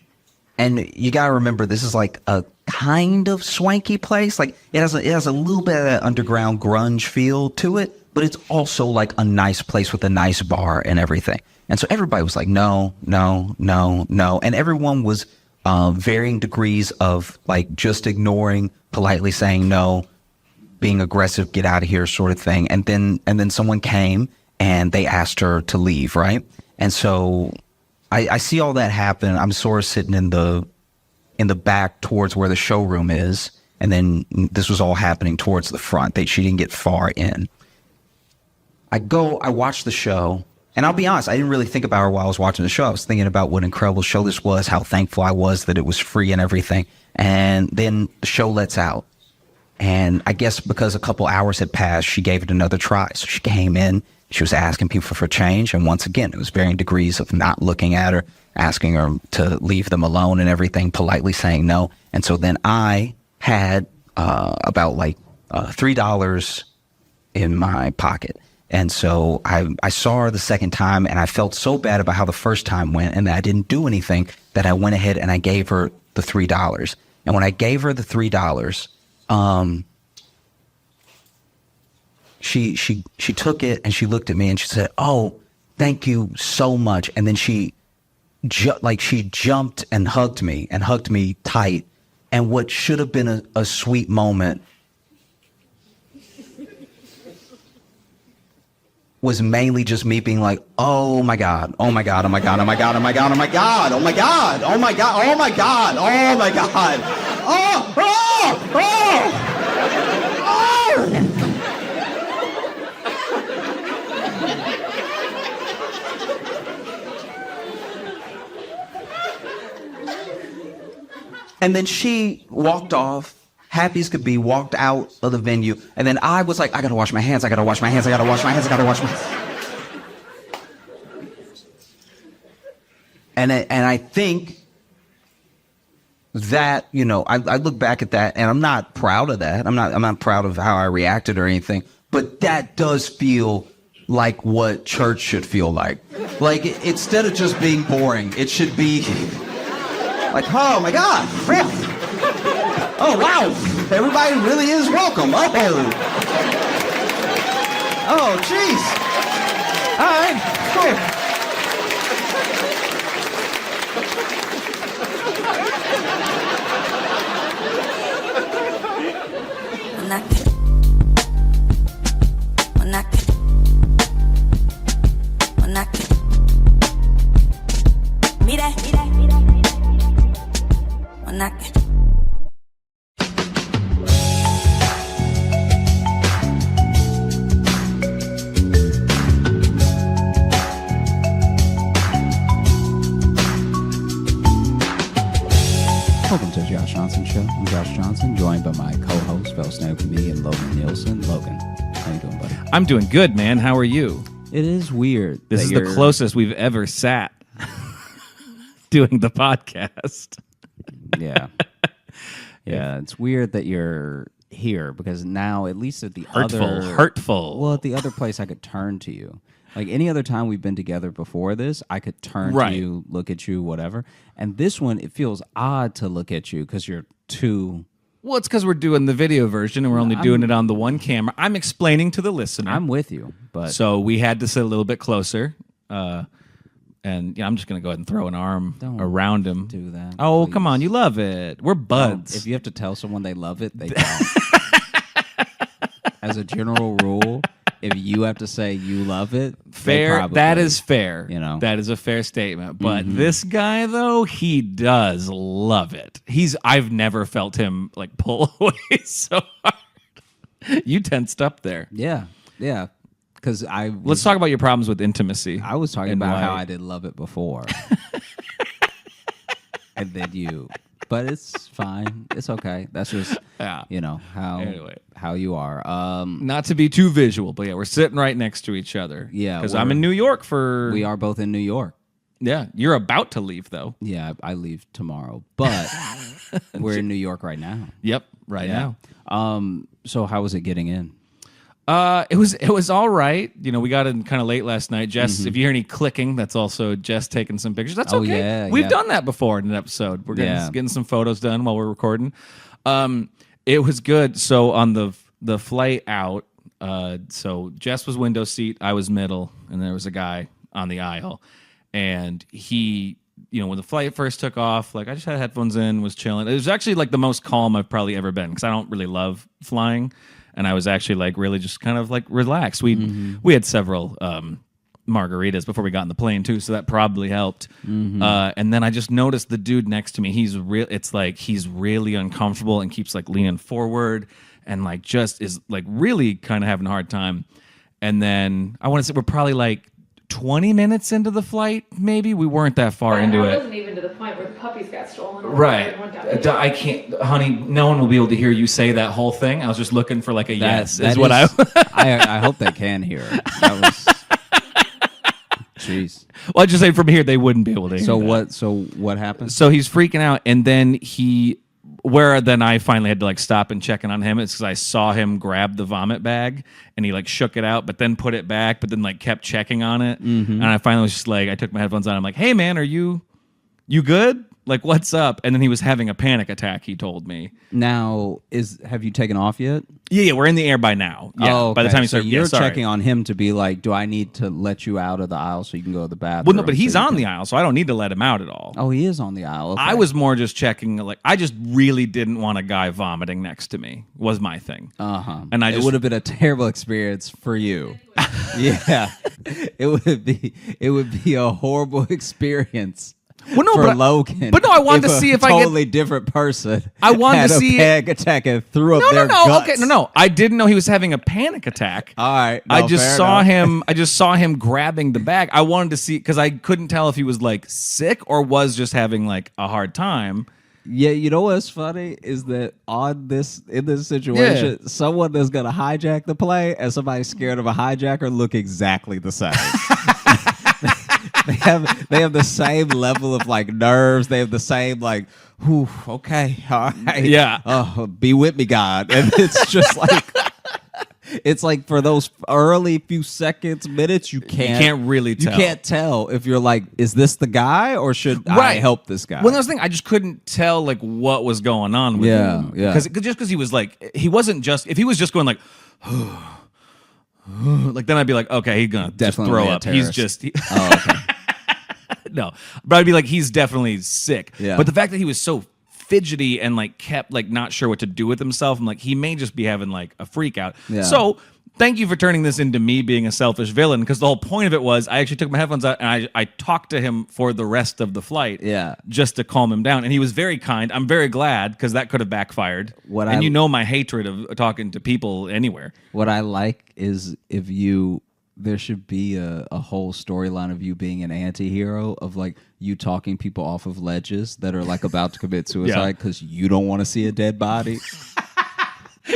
And you got to remember, this is like a kind of swanky place. Like it has a little bit of that underground grunge feel to it, but it's also like a nice place with a nice bar and everything. And so everybody was like, no, no, no, no. And everyone was varying degrees of like just ignoring, politely saying no, being aggressive, get out of here sort of thing. And then someone came and they asked her to leave, right? And so I see all that happen. I'm sort of sitting in the back towards where the showroom is. And then this was all happening towards the front. She didn't get far in. I watch the show. And I'll be honest, I didn't really think about her while I was watching the show. I was thinking about what an incredible show this was, how thankful I was that it was free and everything. And then the show lets out. And I guess because a couple hours had passed, she gave it another try. So she came in, she was asking people for change. And once again, it was varying degrees of not looking at her, asking her to leave them alone and everything, politely saying no. And so then I had about like $3 in my pocket. And so I saw her the second time, and I felt so bad about how the first time went and that I didn't do anything that I went ahead and I gave her the $3. And when I gave her the $3, she took it and she looked at me and she said, "Oh, thank you so much." And then she jumped and hugged me tight. And what should have been a sweet moment was mainly just me being like, oh my God, oh my God, oh my God, oh my God, oh my God, oh my God, oh my God, oh my God, oh my God, oh my God, oh, oh, oh, oh. And then she walked off, happy as could be, walked out of the venue. And then I was like, I gotta wash my hands, I gotta wash my hands, I gotta wash my hands, I gotta wash my hands. And I think that, I look back at that and I'm not proud of that. I'm not proud of how I reacted or anything, but that does feel like what church should feel like. Like, instead of just being boring, it should be like, oh my God, really? Oh wow, everybody really is welcome. Oh jeez. All right, cool. Welcome to the Josh Johnson Show. I'm Josh Johnson, joined by my co-host, fellow stand-up comedian Logan Nielsen. Logan, how you doing, buddy? I'm doing good, man. How are you? It is weird. This is the closest we've ever sat doing the podcast. Yeah. Yeah, it's weird that you're here because now, at least at the Hurtful. Well, at the other place, I could turn to you. Like any other time we've been together before this, I could turn to you, look at you, whatever. And this one, it feels odd to look at you because you're too... Well, it's because we're doing the video version and we're only doing it on the one camera. I'm explaining to the listener. I'm with you, but... So we had to sit a little bit closer. And I'm just going to go ahead and throw an arm around him. Do that. Oh, please. Come on. You love it. We're buds. If you have to tell someone they love it, they don't. As a general rule... If you have to say you love it, fair. That is fair. That is a fair statement. But this guy, though, he does love it. I've never felt him like pull away so hard. You tensed up there. Yeah. Because let's talk about your problems with intimacy. I was talking about how I didn't love it before, and then you. But it's fine. It's okay. That's just how you are. Not to be too visual, but yeah, we're sitting right next to each other. Yeah, because I'm in New York for. We are both in New York. Yeah, you're about to leave though. Yeah, I leave tomorrow, but we're in New York right now. Yep, now. So how was it getting in? It was all right. We got in kind of late last night. Jess, if you hear any clicking, that's also Jess taking some pictures. That's okay. Yeah, We've done that before in an episode. We're getting some photos done while we're recording. It was good. So on the flight out, so Jess was window seat, I was middle, and there was a guy on the aisle. And he, when the flight first took off, like I just had headphones in, was chilling. It was actually like the most calm I've probably ever been because I don't really love flying. And I was actually like really just kind of like relaxed. We had several margaritas before we got on the plane too, so that probably helped. And then I just noticed the dude next to me. It's like he's really uncomfortable and keeps like leaning forward and like just is like really kind of having a hard time. And then I want to say we're probably like 20 minutes into the flight, maybe. We weren't that far into it. It wasn't even to the point where the puppies got stolen. Right. I can't, honey, no one will be able to hear you say that whole thing. I was just looking for like a yes. I hope they can hear it. That was... Jeez. Well, I'd just say from here, they wouldn't be able to hear that. So what happened? So he's freaking out, and then then I finally had to like stop and check in on him. It's because I saw him grab the vomit bag and he like shook it out, but then put it back, but then like kept checking on it. And I finally was just like, I took my headphones on. I'm like, hey man, are you good? Like, what's up? And then he was having a panic attack, he told me. Now, have you taken off yet? Yeah, we're in the air by now. Yeah, okay. By the time he started, you're sorry. checking on him to be like, do I need to let you out of the aisle so you can go to the bathroom? Well, no, but he's on the aisle, so I don't need to let him out at all. Oh, he is on the aisle. Okay. I was more just checking, like, I just really didn't want a guy vomiting next to me, was my thing. And it would have been a terrible experience for you. Yeah. It would be a horrible experience. Well, no, for Logan. But no, I wanted to see if I totally different person. I wanted to see a panic attack and threw up their guts. Okay, no. I didn't know he was having a panic attack. All right, I just saw him. I just saw him grabbing the bag. I wanted to see because I couldn't tell if he was like sick or was just having like a hard time. Yeah, you know what's funny is that in this situation, someone that's gonna hijack the plane and somebody scared of a hijacker look exactly the same. They have the same level of like nerves. They have the same like, whew, okay, all right, Yeah. Oh, be with me, God. And it's just like, it's like for those early few seconds, minutes, you can't really tell. You can't tell if you're like, is this the guy or should I help this guy? Well, that's the thing. I just couldn't tell like what was going on with him. Yeah. Because he was like, he wasn't just, if he was just going like, like then I'd be like, okay, he's gonna just throw up. He's just okay. no, but I'd be like, he's definitely sick. Yeah. But the fact that he was so fidgety and like kept like not sure what to do with himself, I'm like, he may just be having like a freak out. Yeah. So thank you for turning this into me being a selfish villain, because the whole point of it was I actually took my headphones out and I talked to him for the rest of the flight. Yeah. Just to calm him down. And he was very kind. I'm very glad, because that could have backfired. You know my hatred of talking to people anywhere. What I like is there should be a whole storyline of you being an anti-hero, of like you talking people off of ledges that are like about to commit suicide because you don't want to see a dead body.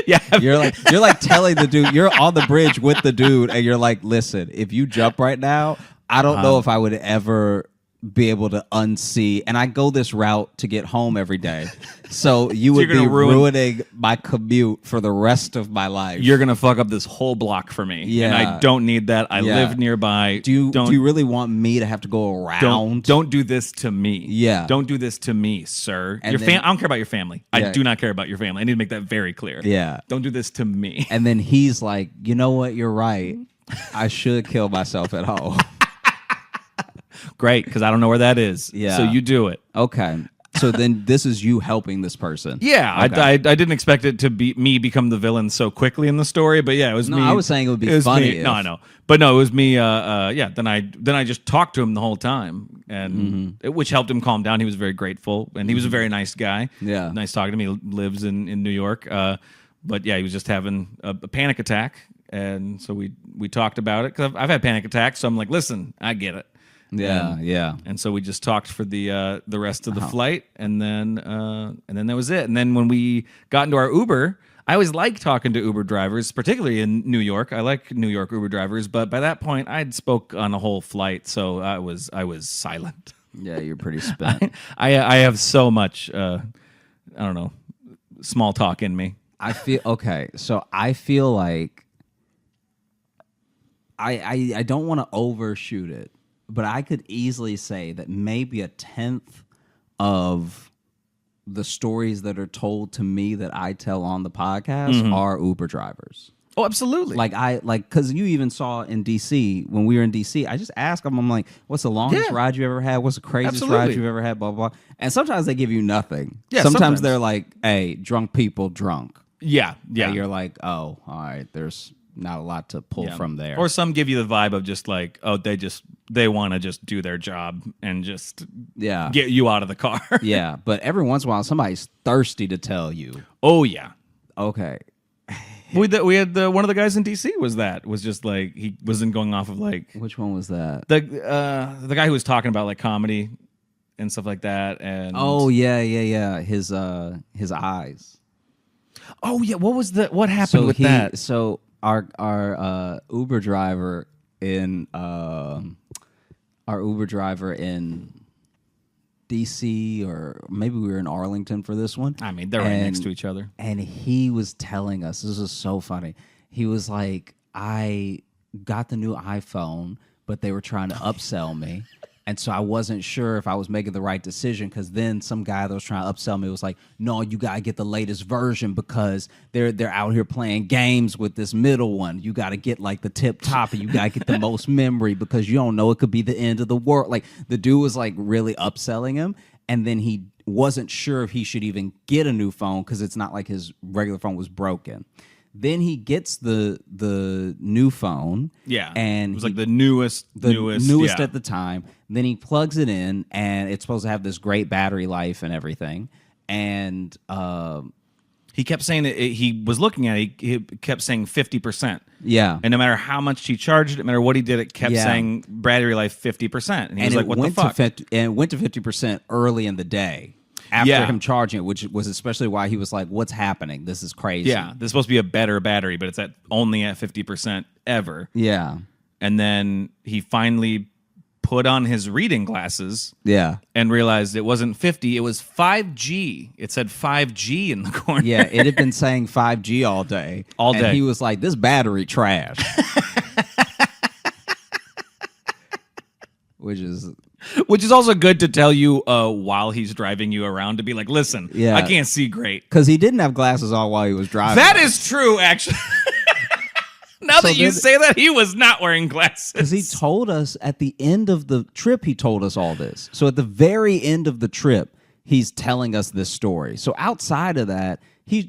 Yeah, you're like telling the dude, you're on the bridge with the dude, and you're like, listen, if you jump right now, I don't know if I would ever be able to unsee. And I go this route to get home every day, so you would be ruining my commute for the rest of my life. You're gonna fuck up this whole block for me. Yeah, and I don't need that. I live nearby. Do you really want me to have to go around? Don't do this to me. Yeah, don't do this to me, sir. I don't care about your family. I do not care about your family. I need to make that very clear. Yeah, don't do this to me. And then he's like, you know what? You're right. I should kill myself at home. Great, because I don't know where that is. Yeah. So you do it. Okay. So then this is you helping this person. Yeah. Okay. I didn't expect it to be me become the villain so quickly in the story, but yeah, it was me. No, I was saying it would be funny. No, I know. But no, it was me. Then I just talked to him the whole time, and which helped him calm down. He was very grateful, and he was a very nice guy. Yeah. Nice talking to me. He lives in New York. But yeah, he was just having a panic attack. And so we talked about it, because I've had panic attacks. So I'm like, listen, I get it. Yeah. And so we just talked for the rest of the flight, and then that was it. And then when we got into our Uber, I always like talking to Uber drivers, particularly in New York. I like New York Uber drivers, but by that point, I'd spoke on a whole flight, so I was silent. Yeah, you're pretty spent. I have so much I don't know, small talk in me. I feel like I don't want to overshoot it, but I could easily say that maybe 1/10 of the stories that are told to me that I tell on the podcast are Uber drivers. Oh, absolutely. Because you even saw in DC, when we were in DC, I just asked them, I'm like, what's the longest ride you ever had? What's the craziest ride you've ever had? Blah, blah, blah. And sometimes they give you nothing. Yeah, sometimes they're like, hey, drunk people drunk. Yeah. And you're like, oh, all right, there's not a lot to pull from there. Or some give you the vibe of just like, oh, they want to just do their job and just get you out of the car. Yeah, but every once in a while, somebody's thirsty to tell you. Oh, yeah. Okay. We had one of the guys in DC was just like, he wasn't going off of like. Which one was that? The guy who was talking about like comedy and stuff like that. And oh yeah. His eyes. Oh yeah. What happened with that? So our Uber driver in DC, or maybe we were in Arlington for this one. I mean, they're right next to each other. And he was telling us, this is so funny. He was like, I got the new iPhone, but they were trying to upsell me. And so I wasn't sure if I was making the right decision, because then some guy that was trying to upsell me was like, no, you got to get the latest version because they're out here playing games with this middle one. You got to get like the tip top, and you got to get the most memory because you don't know, it could be the end of the world. Like the dude was like really upselling him. And then he wasn't sure if he should even get a new phone because it's not like his regular phone was broken. Then he gets the new phone. Yeah. And it was like the newest at the time. Then he plugs it in, and it's supposed to have this great battery life and everything. And he kept saying that he was looking at it, he kept saying 50%. Yeah. And no matter how much he charged it, no matter what he did, it kept saying battery life 50%. And he was like, what the fuck? And it went to 50% early in the day. After him charging it, which was especially why he was like, what's happening? This is crazy. Yeah, this is supposed to be a better battery, but it's only at 50% ever. Yeah. And then he finally put on his reading glasses. Yeah. And realized it wasn't 50, it was 5G. It said 5G in the corner. Yeah, it had been saying 5G all day. All day. And he was like, this battery trash. Which is also good to tell you while he's driving you around, to be like, listen, Yeah. I can't see great. because he didn't have glasses on while he was driving. That is true, actually. Now that you say that, he was not wearing glasses. Because he told us at the end of the trip, he told us all this. So at the very end of the trip, he's telling us this story. So outside of that,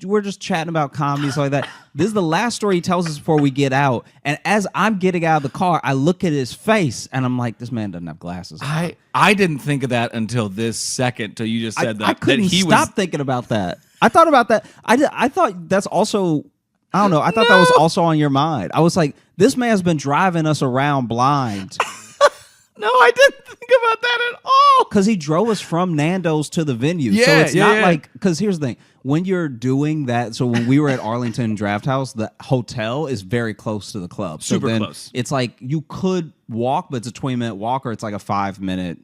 we're just chatting about comedy, stuff like that. This is the last story he tells us before we get out. And as I'm getting out of the car, I look at his face and I'm like, this man doesn't have glasses on. I didn't think of that until this second, till you just said that. I couldn't stop thinking about that. I thought about that. I thought that's also, I don't know. I thought that was also on your mind. I was like, this man's been driving us around blind. No, I didn't think about that at all. Because he drove us from Nando's to the venue. Yeah, so it's not yeah. like, because here's the thing. When you're doing that, so when we were at Arlington Draft House, the hotel is very close to the club. So Super then close. It's like you could walk, but it's a 20-minute walk, or it's like a 5-minute,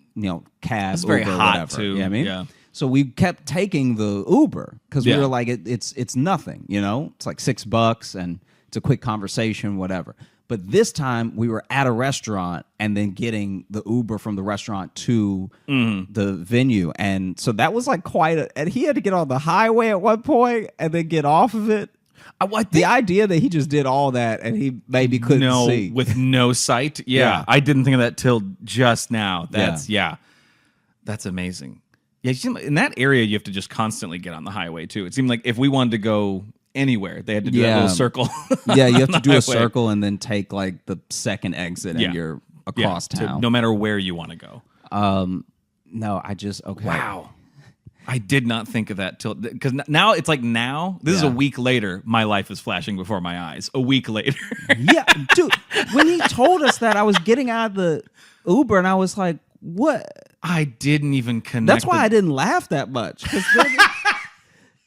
cab. It's very Uber, hot, whatever. too. You know what I mean? Yeah. So we kept taking the Uber because we Yeah. were like, it's nothing, It's like $6 and it's a quick conversation, whatever. But this time we were at a restaurant and then getting the Uber from the restaurant to the venue. And so that was like and he had to get on the highway at one point and then get off of it. The idea that he just did all that and he maybe couldn't see. With no sight. Yeah. I didn't think of that till just now. That's amazing. Yeah, in that area, you have to just constantly get on the highway, too. It seemed like if we wanted to go anywhere, they had to do that little circle. Yeah, you have to do a circle and then take like the second exit and you're across town. No matter where you want to go. No, okay. Wow. I did not think of that till, because now it's like this is a week later, my life is flashing before my eyes. A week later. Yeah, dude, when he told us that, I was getting out of the Uber and I was like, what? I didn't even connect. That's why I didn't laugh that much.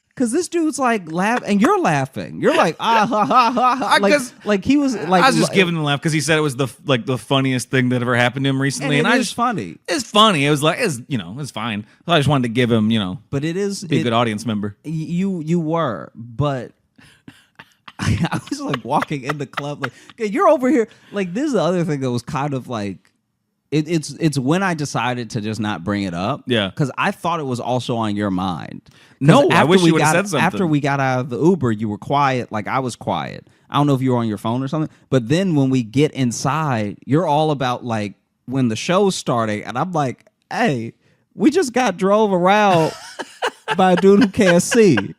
Because this dude's like laughing, and you're laughing. You're like, ha ha ha. Like he was like. I was just giving him a laugh because he said it was the funniest thing that ever happened to him recently, and it's funny. It's funny. It was like it's fine. I just wanted to give him But it is be a good audience member. You were, but I was like walking in the club like, okay, you're over here. Like this is the other thing that was kind of like. It's when I decided to just not bring it up. Yeah. Because I thought it was also on your mind. No, I wish you would have said something. After we got out of the Uber, you were quiet. Like I was quiet. I don't know if you were on your phone or something. But then when we get inside, you're all about like when the show's starting. And I'm like, hey, we just got drove around by a dude who can't see.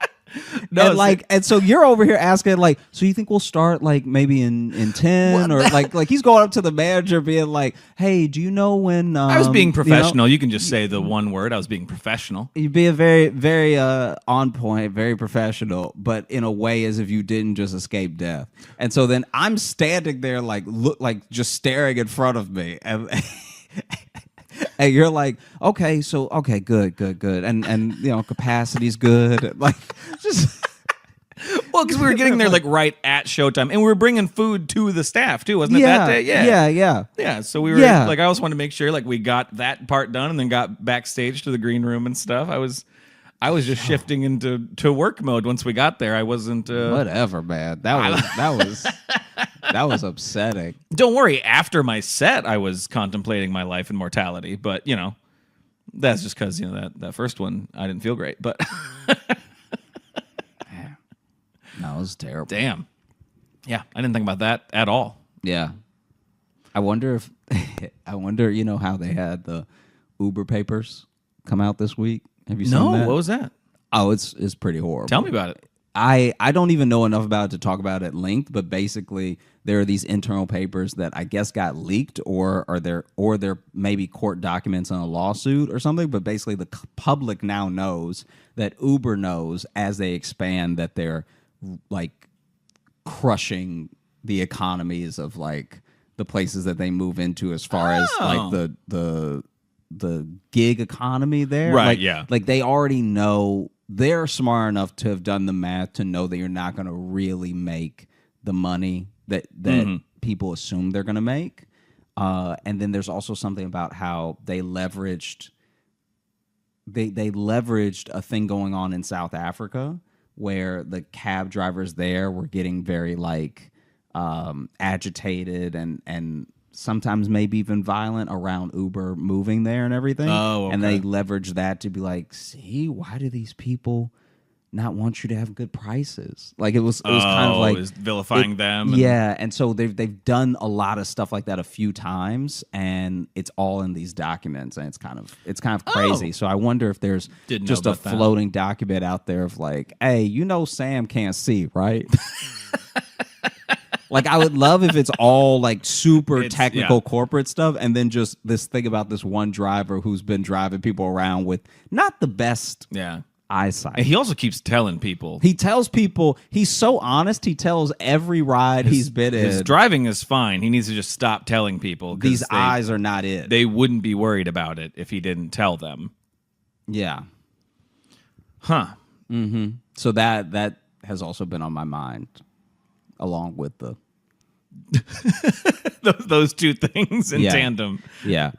No, and so you're over here asking like, so you think we'll start like maybe in 10 or like he's going up to the manager being like, hey, do you know when I was being professional. You can just say the one word. I was being professional. You'd be a very, very on point, very professional, but in a way as if you didn't just escape death. And so then I'm standing there like just staring in front of me and and you're like, okay, good. And capacity's good. Like, just. Well, because we were getting there like right at showtime. And we were bringing food to the staff too, wasn't it that day? Yeah. So we were like, I also wanted to make sure like we got that part done and then got backstage to the green room and stuff. I was just shifting into work mode once we got there. I wasn't whatever, man. That was upsetting. Don't worry. After my set, I was contemplating my life and mortality. But that's just because that first one I didn't feel great. But no, it was terrible. Damn. Yeah, I didn't think about that at all. Yeah. I wonder how they had the Uber papers come out this week. Have you seen that? No, what was that? Oh, it's pretty horrible. Tell me about it. I don't even know enough about it to talk about it at length, but basically there are these internal papers that I guess got leaked or they're maybe court documents on a lawsuit or something, but basically the public now knows that Uber knows as they expand that they're like crushing the economies of like the places that they move into as far as like the gig economy there. Right, yeah. Like they already know. They're smart enough to have done the math to know that you're not going to really make the money that people assume they're going to make. And then there's also something about how they leveraged a thing going on in South Africa where the cab drivers there were getting very like agitated and sometimes maybe even violent around Uber moving there and everything. Oh, okay. And they leveraged that to be like, see, why do these people not want you to have good prices? Like it was kind of like vilifying them. Yeah, and so they've done a lot of stuff like that a few times, and it's all in these documents, and it's kind of crazy. So I wonder if there's just a floating document out there of like, hey, Sam can't see, right? Like I would love if it's all like super technical corporate stuff, and then just this thing about this one driver who's been driving people around with not the best eyesight. And he also keeps telling people. He tells people, he's so honest, he tells every ride he's been in. His driving is fine. He needs to just stop telling people. These eyes are not it. They wouldn't be worried about it if he didn't tell them. Yeah. Huh. Mm-hmm. So that has also been on my mind, along with the... those two things in tandem. Yeah.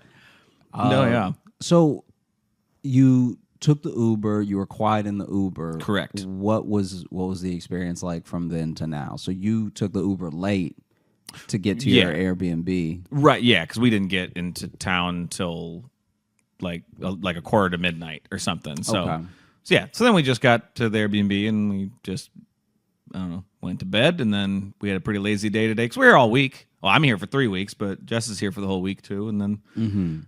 Yeah. So you took the Uber, you were quiet in the Uber. Correct. What was the experience like from then to now? So you took the Uber late to get to your Airbnb. Right, yeah, because we didn't get into town till like a quarter to midnight or something. So then we just got to the Airbnb and we just, I don't know, went to bed, and then we had a pretty lazy day today because we were all week. Well, I'm here for 3 weeks, but Jess is here for the whole week too. And then,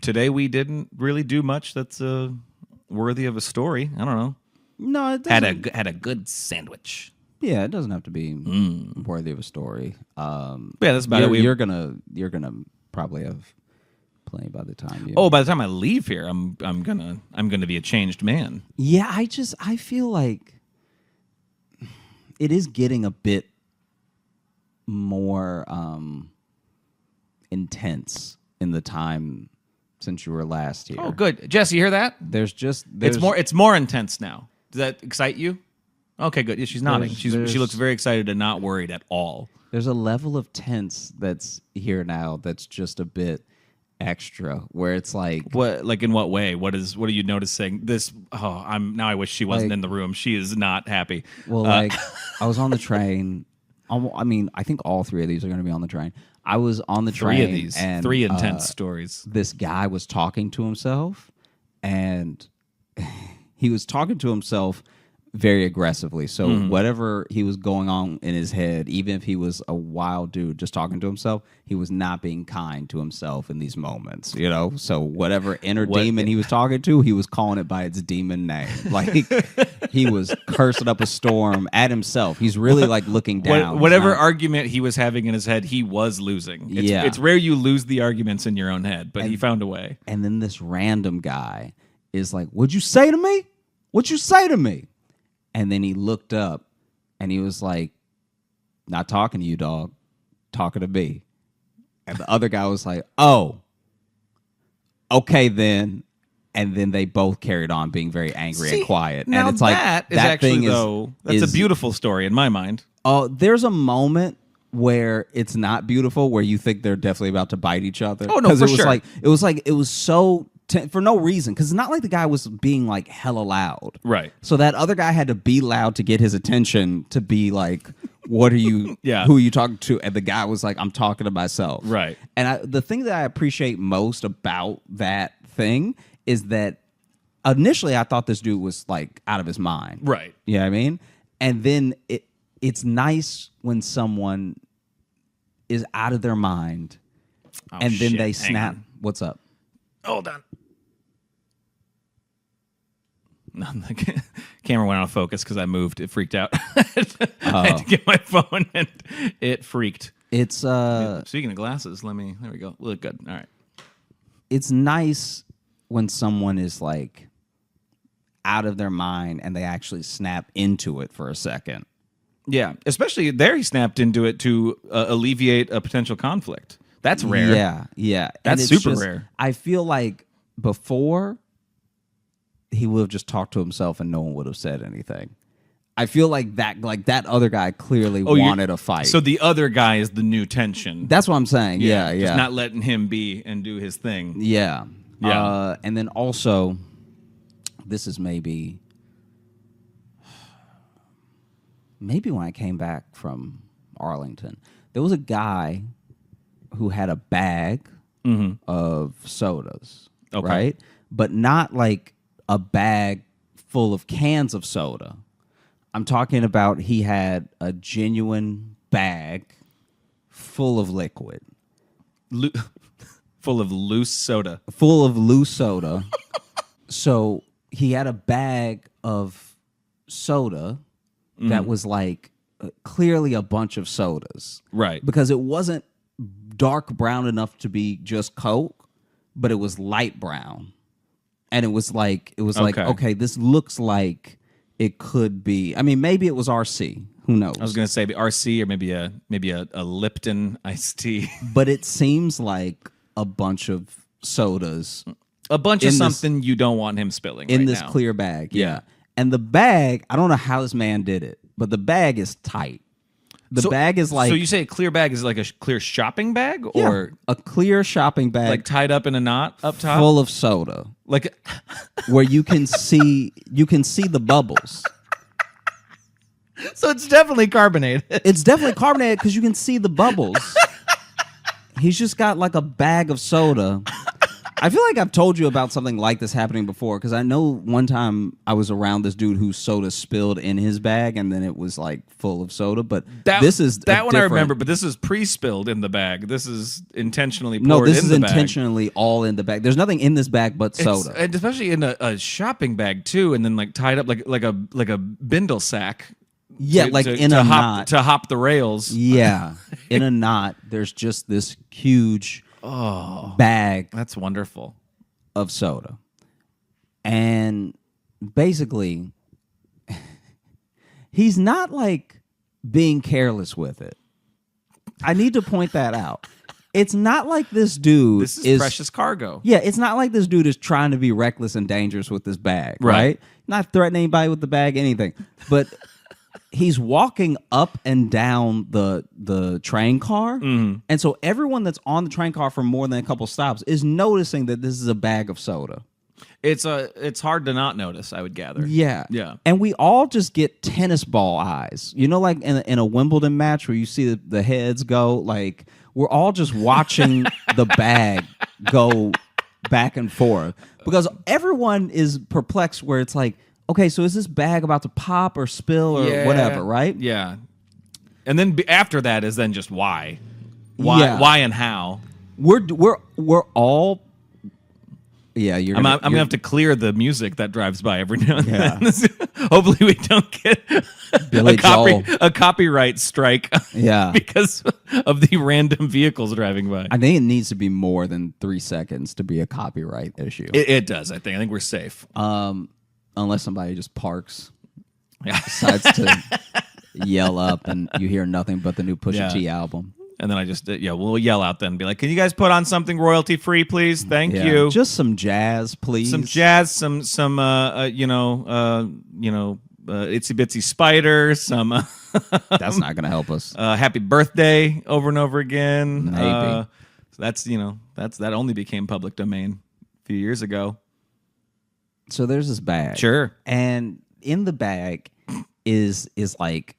today we didn't really do much that's worthy of a story. I don't know. No, it doesn't. Had a good sandwich. Yeah, it doesn't have to be worthy of a story. That's about it. You're gonna probably have plenty by the time you. Oh, by the time I leave here, I'm gonna be a changed man. Yeah, I feel like it is getting a bit more intense in the time since you were last here. Oh, good. Jesse, you hear that? It's more intense now. Does that excite you? Okay, good. Yeah, she's nodding. She looks very excited and not worried at all. There's a level of tense that's here now that's just a bit extra, where it's like, what? Like in what way? What are you noticing? I wish she wasn't in the room. She is not happy. Well, I was on the train. I think all three of these are going to be on the train. I was on the train. 3 of these. And 3 intense stories. This guy was talking to himself, and he was talking to himself very aggressively. So whatever he was going on in his head, even if he was a wild dude just talking to himself, he was not being kind to himself in these moments, So whatever inner demon he was talking to, he was calling it by its demon name. Like he was cursing up a storm at himself. He's really like looking down. Whatever argument he was having in his head, he was losing. It's rare you lose the arguments in your own head, but he found a way. And then this random guy is like, "What'd you say to me? What'd you say to me?" And then he looked up and he was like, "Not talking to you, dog. Talking to me." And the other guy was like, "Oh, okay then." And then they both carried on being very angry and quiet. Now and it's like that is actually, though, that's a beautiful story in my mind. There's a moment where it's not beautiful, where you think they're definitely about to bite each other. Oh no, for sure. It was so for no reason, because it's not like the guy was being like hella loud, right? So that other guy had to be loud to get his attention, to be like, "What are you? Who are you talking to?" And the guy was like, "I'm talking to myself." Right. And the thing that I appreciate most about that thing is that initially I thought this dude was like out of his mind, right? You know what I mean? And then it's nice when someone is out of their mind, and then they snap. What's up? Hold on. No, the camera went out of focus because I moved. It freaked out. I had to get my phone, and it freaked. It's speaking of glasses, there we go. Look good. All right. It's nice when someone is like out of their mind and they actually snap into it for a second. Yeah, especially there, he snapped into it to alleviate a potential conflict. That's rare. Yeah. That's super rare. I feel like before, he would have just talked to himself and no one would have said anything. I feel like that other guy clearly wanted a fight. So the other guy is the new tension. That's what I'm saying. Yeah. Just not letting him be and do his thing. Yeah. Yeah. And then also, this is maybe when I came back from Arlington, there was a guy who had a bag of sodas, right? But not like a bag full of cans of soda. I'm talking about he had a genuine bag full of liquid. Full of loose soda. Full of loose soda. So he had a bag of soda that was like clearly a bunch of sodas. Right. Because it wasn't dark brown enough to be just Coke, but it was light brown. And it was like, okay, this looks like it could be. I mean, maybe it was RC. Who knows? I was going to say RC or maybe a Lipton iced tea. But it seems like a bunch of sodas. A bunch of something you don't want him spilling in right this now. Clear bag. Yeah. And the bag, I don't know how this man did it, but the bag is tight. The bag is like... So you say a clear bag is like a clear shopping bag? Or a clear shopping bag. like tied up in a knot up top? Full of soda. Like... where you can see the bubbles. So it's definitely carbonated. It's definitely carbonated because you can see the bubbles. He's just got like a bag of soda. I feel like I've told you about something like this happening before because I know one time I was around this dude whose soda spilled in his bag and then it was like full of soda. But this is that one I remember. But this is pre-spilled in the bag. This is intentionally poured in the bag. No, this is intentionally all in the bag. There's nothing in this bag but soda, and especially in a shopping bag too, and then like tied up like a bindle sack. Yeah, in a knot to hop the rails. Yeah, in a knot. There's just this huge bag. That's wonderful. Of soda, and basically, he's not like being careless with it. I need to point that out. It's not like this dude This is precious cargo. Yeah, it's not like this dude is trying to be reckless and dangerous with this bag, right? Not threatening anybody with the bag, anything, but. He's walking up and down the train car. And so everyone that's on the train car for more than a couple stops is noticing that this is a bag of soda. It's hard to not notice, I would gather. Yeah. Yeah. And we all just get tennis ball eyes. You know, like in a Wimbledon match where you see the heads go, like we're all just watching the bag go back and forth because everyone is perplexed where it's like, okay, so is this bag about to pop or spill or whatever, right? Yeah. And then after that is then just why. Why and how. We're all I'm gonna have to clear the music that drives by every now and then. Hopefully we don't get a copyright strike because of the random vehicles driving by. I think it needs to be more than 3 seconds to be a copyright issue. It does, I think. I think we're safe. Unless somebody just parks, decides to yell up, and you hear nothing but the new Pusha T album. And then I just, we'll yell out then and be like, can you guys put on something royalty free, please? Thank you. Just some jazz, please. Some jazz, some itsy bitsy spider, some. That's not going to help us. Happy birthday over and over again. Maybe. So that only became public domain a few years ago. So there's this bag. Sure. And in the bag is like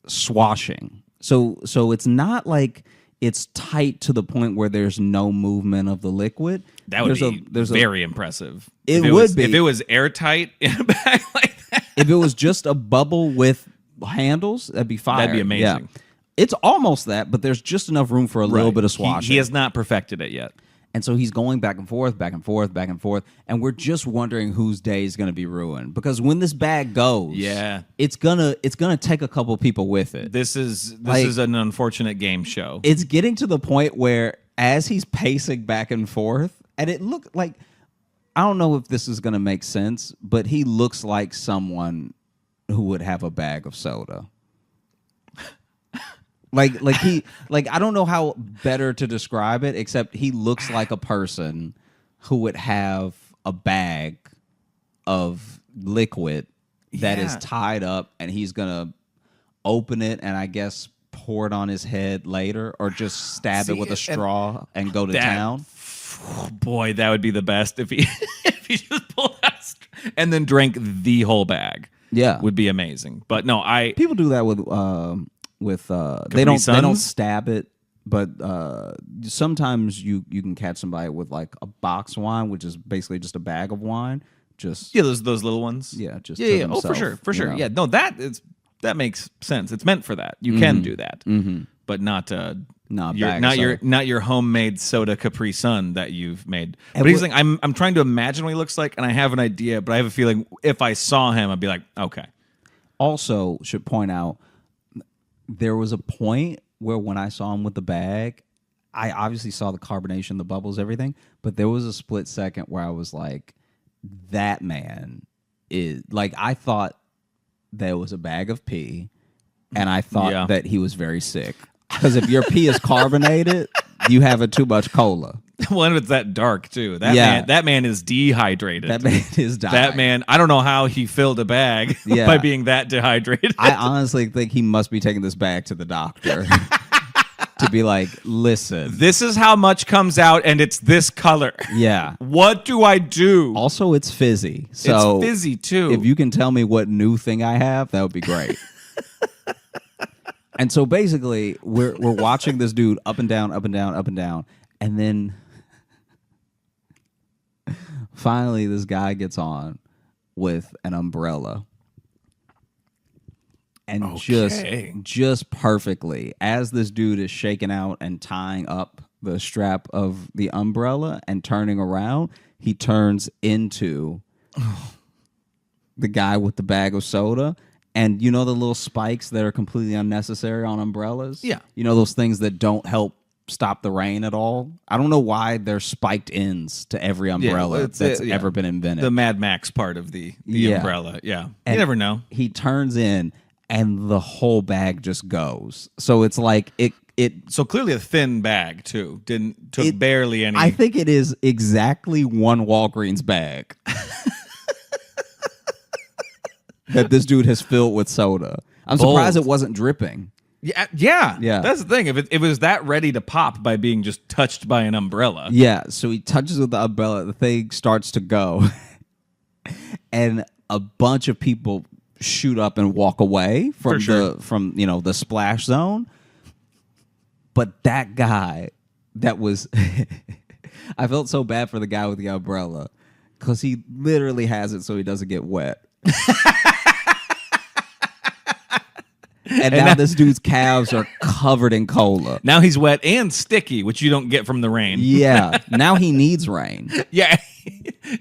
swashing. So it's not like it's tight to the point where there's no movement of the liquid. That would be very impressive. It would be. If it was airtight in a bag like that. If it was just a bubble with handles, that'd be fire. That'd be amazing. Yeah. It's almost that, but there's just enough room for a little bit of swashing. He has not perfected it yet. And so he's going back and forth, back and forth, back and forth, and we're just wondering whose day is going to be ruined. Because when this bag goes, it's gonna take a couple people with it. This is an unfortunate game show. It's getting to the point where as he's pacing back and forth, and it looked like, I don't know if this is going to make sense, but he looks like someone who would have a bag of soda. Like I don't know how better to describe it, except he looks like a person who would have a bag of liquid that is tied up, and he's gonna open it and I guess pour it on his head later, or just stab it with a straw and go to town. Boy, that would be the best if he if he just pulled out and then drank the whole bag. Yeah, would be amazing. But no, people do that with they don't stab it, but sometimes you can catch somebody with like a box wine, which is basically just a bag of wine. Just those little ones. Yeah, just yeah. Oh, for sure. Know? Yeah, no, that makes sense. It's meant for that. You can do that, but not your homemade soda Capri Sun that you've made. But he's like, I'm trying to imagine what he looks like, and I have an idea, but I have a feeling if I saw him, I'd be like, okay. Also, should point out, there was a point where when I saw him with the bag, I obviously saw the carbonation, the bubbles, everything, but there was a split second where I was like, that man is like, I thought there was a bag of pee, and I thought that he was very sick. Because if your pee is carbonated, you have too much cola. Well, and it's that dark too. That man is dehydrated. That man is dying. That man, I don't know how he filled a bag by being that dehydrated. I honestly think he must be taking this bag to the doctor to be like, listen, this is how much comes out, and it's this color. Yeah. What do I do? Also, it's fizzy. So it's fizzy too. If you can tell me what new thing I have, that would be great. And so basically, we're watching this dude up and down, up and down, up and down, and then finally this guy gets on with an umbrella. And just perfectly, as this dude is shaking out and tying up the strap of the umbrella and turning around, he turns into the guy with the bag of soda. And you know the little spikes that are completely unnecessary on umbrellas? Yeah. You know those things that don't help stop the rain at all? I don't know why there's spiked ends to every umbrella that's ever been invented. The Mad Max part of the umbrella. Yeah. And you never know. He turns in and the whole bag just goes. So it's like it so clearly a thin bag too. Took barely any. I think it is exactly one Walgreens bag. That this dude has filled with soda. I'm surprised it wasn't dripping. Yeah. That's the thing. If it was that ready to pop by being just touched by an umbrella. Yeah, so he touches with the umbrella, the thing starts to go. And a bunch of people shoot up and walk away from the splash zone. But that guy that was I felt so bad for the guy with the umbrella because he literally has it so he doesn't get wet. And now this dude's calves are covered in cola. Now he's wet and sticky, which you don't get from the rain. Yeah. Now he needs rain. Yeah.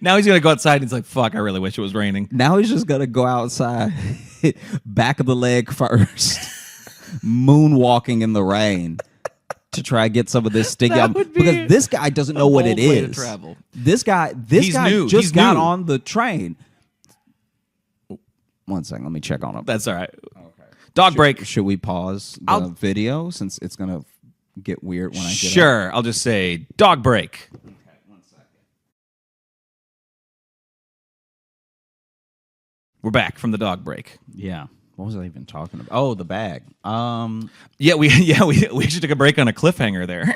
Now he's going to go outside and he's like, fuck, I really wish it was raining. Now he's just going to go outside, back of the leg first, moonwalking in the rain to try to get some of this sticky out. Because this guy doesn't know what it is. This guy just got on the train. One second, let me check on him. That's all right. Okay. Dog break. Should we pause the video since it's going to get weird when I get Sure. I'll just say dog break. Okay, 1 second. We're back from the dog break. Yeah. What was I even talking about? Oh, the bag. Yeah, we actually took a break on a cliffhanger there.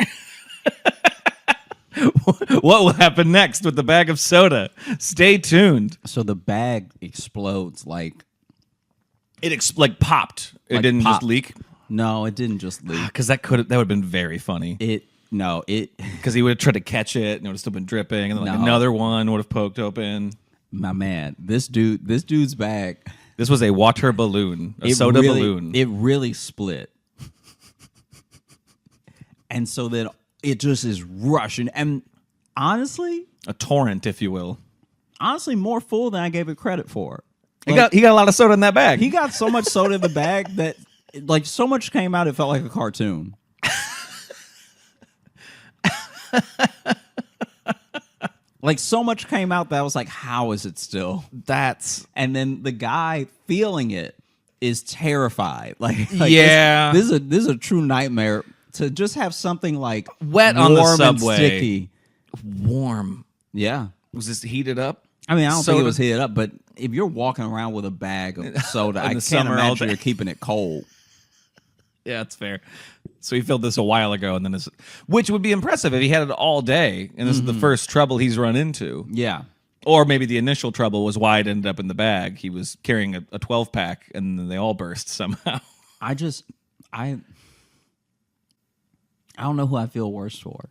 What will happen next with the bag of soda? Stay tuned. So the bag explodes like it popped. It didn't just leak. No, it didn't just leak. Because that would have been very funny. Because he would have tried to catch it and it would have still been dripping, and then another one would have poked open. My man, this dude's bag. This was a water balloon, soda balloon. It really split, and so then it just is rushing, and honestly, a torrent, if you will. Honestly, more full than I gave it credit for. He got a lot of soda in that bag. He got so much soda in the bag that so much came out it felt like a cartoon. So much came out that I was like, how is it still? And then the guy feeling it is terrified. Yeah. This is a true nightmare to just have something like wet on the subway. And sticky. Warm. Yeah. Was this heated up? I mean, I don't think it was heated up, but if you're walking around with a bag of soda, I can't summer all imagine day. you're keeping it cold. Yeah, that's fair. So he filled this a while ago, and then which would be impressive if he had it all day, and this is the first trouble he's run into. Yeah. Or maybe the initial trouble was why it ended up in the bag. He was carrying a 12-pack, and then they all burst somehow. I don't know who I feel worse for.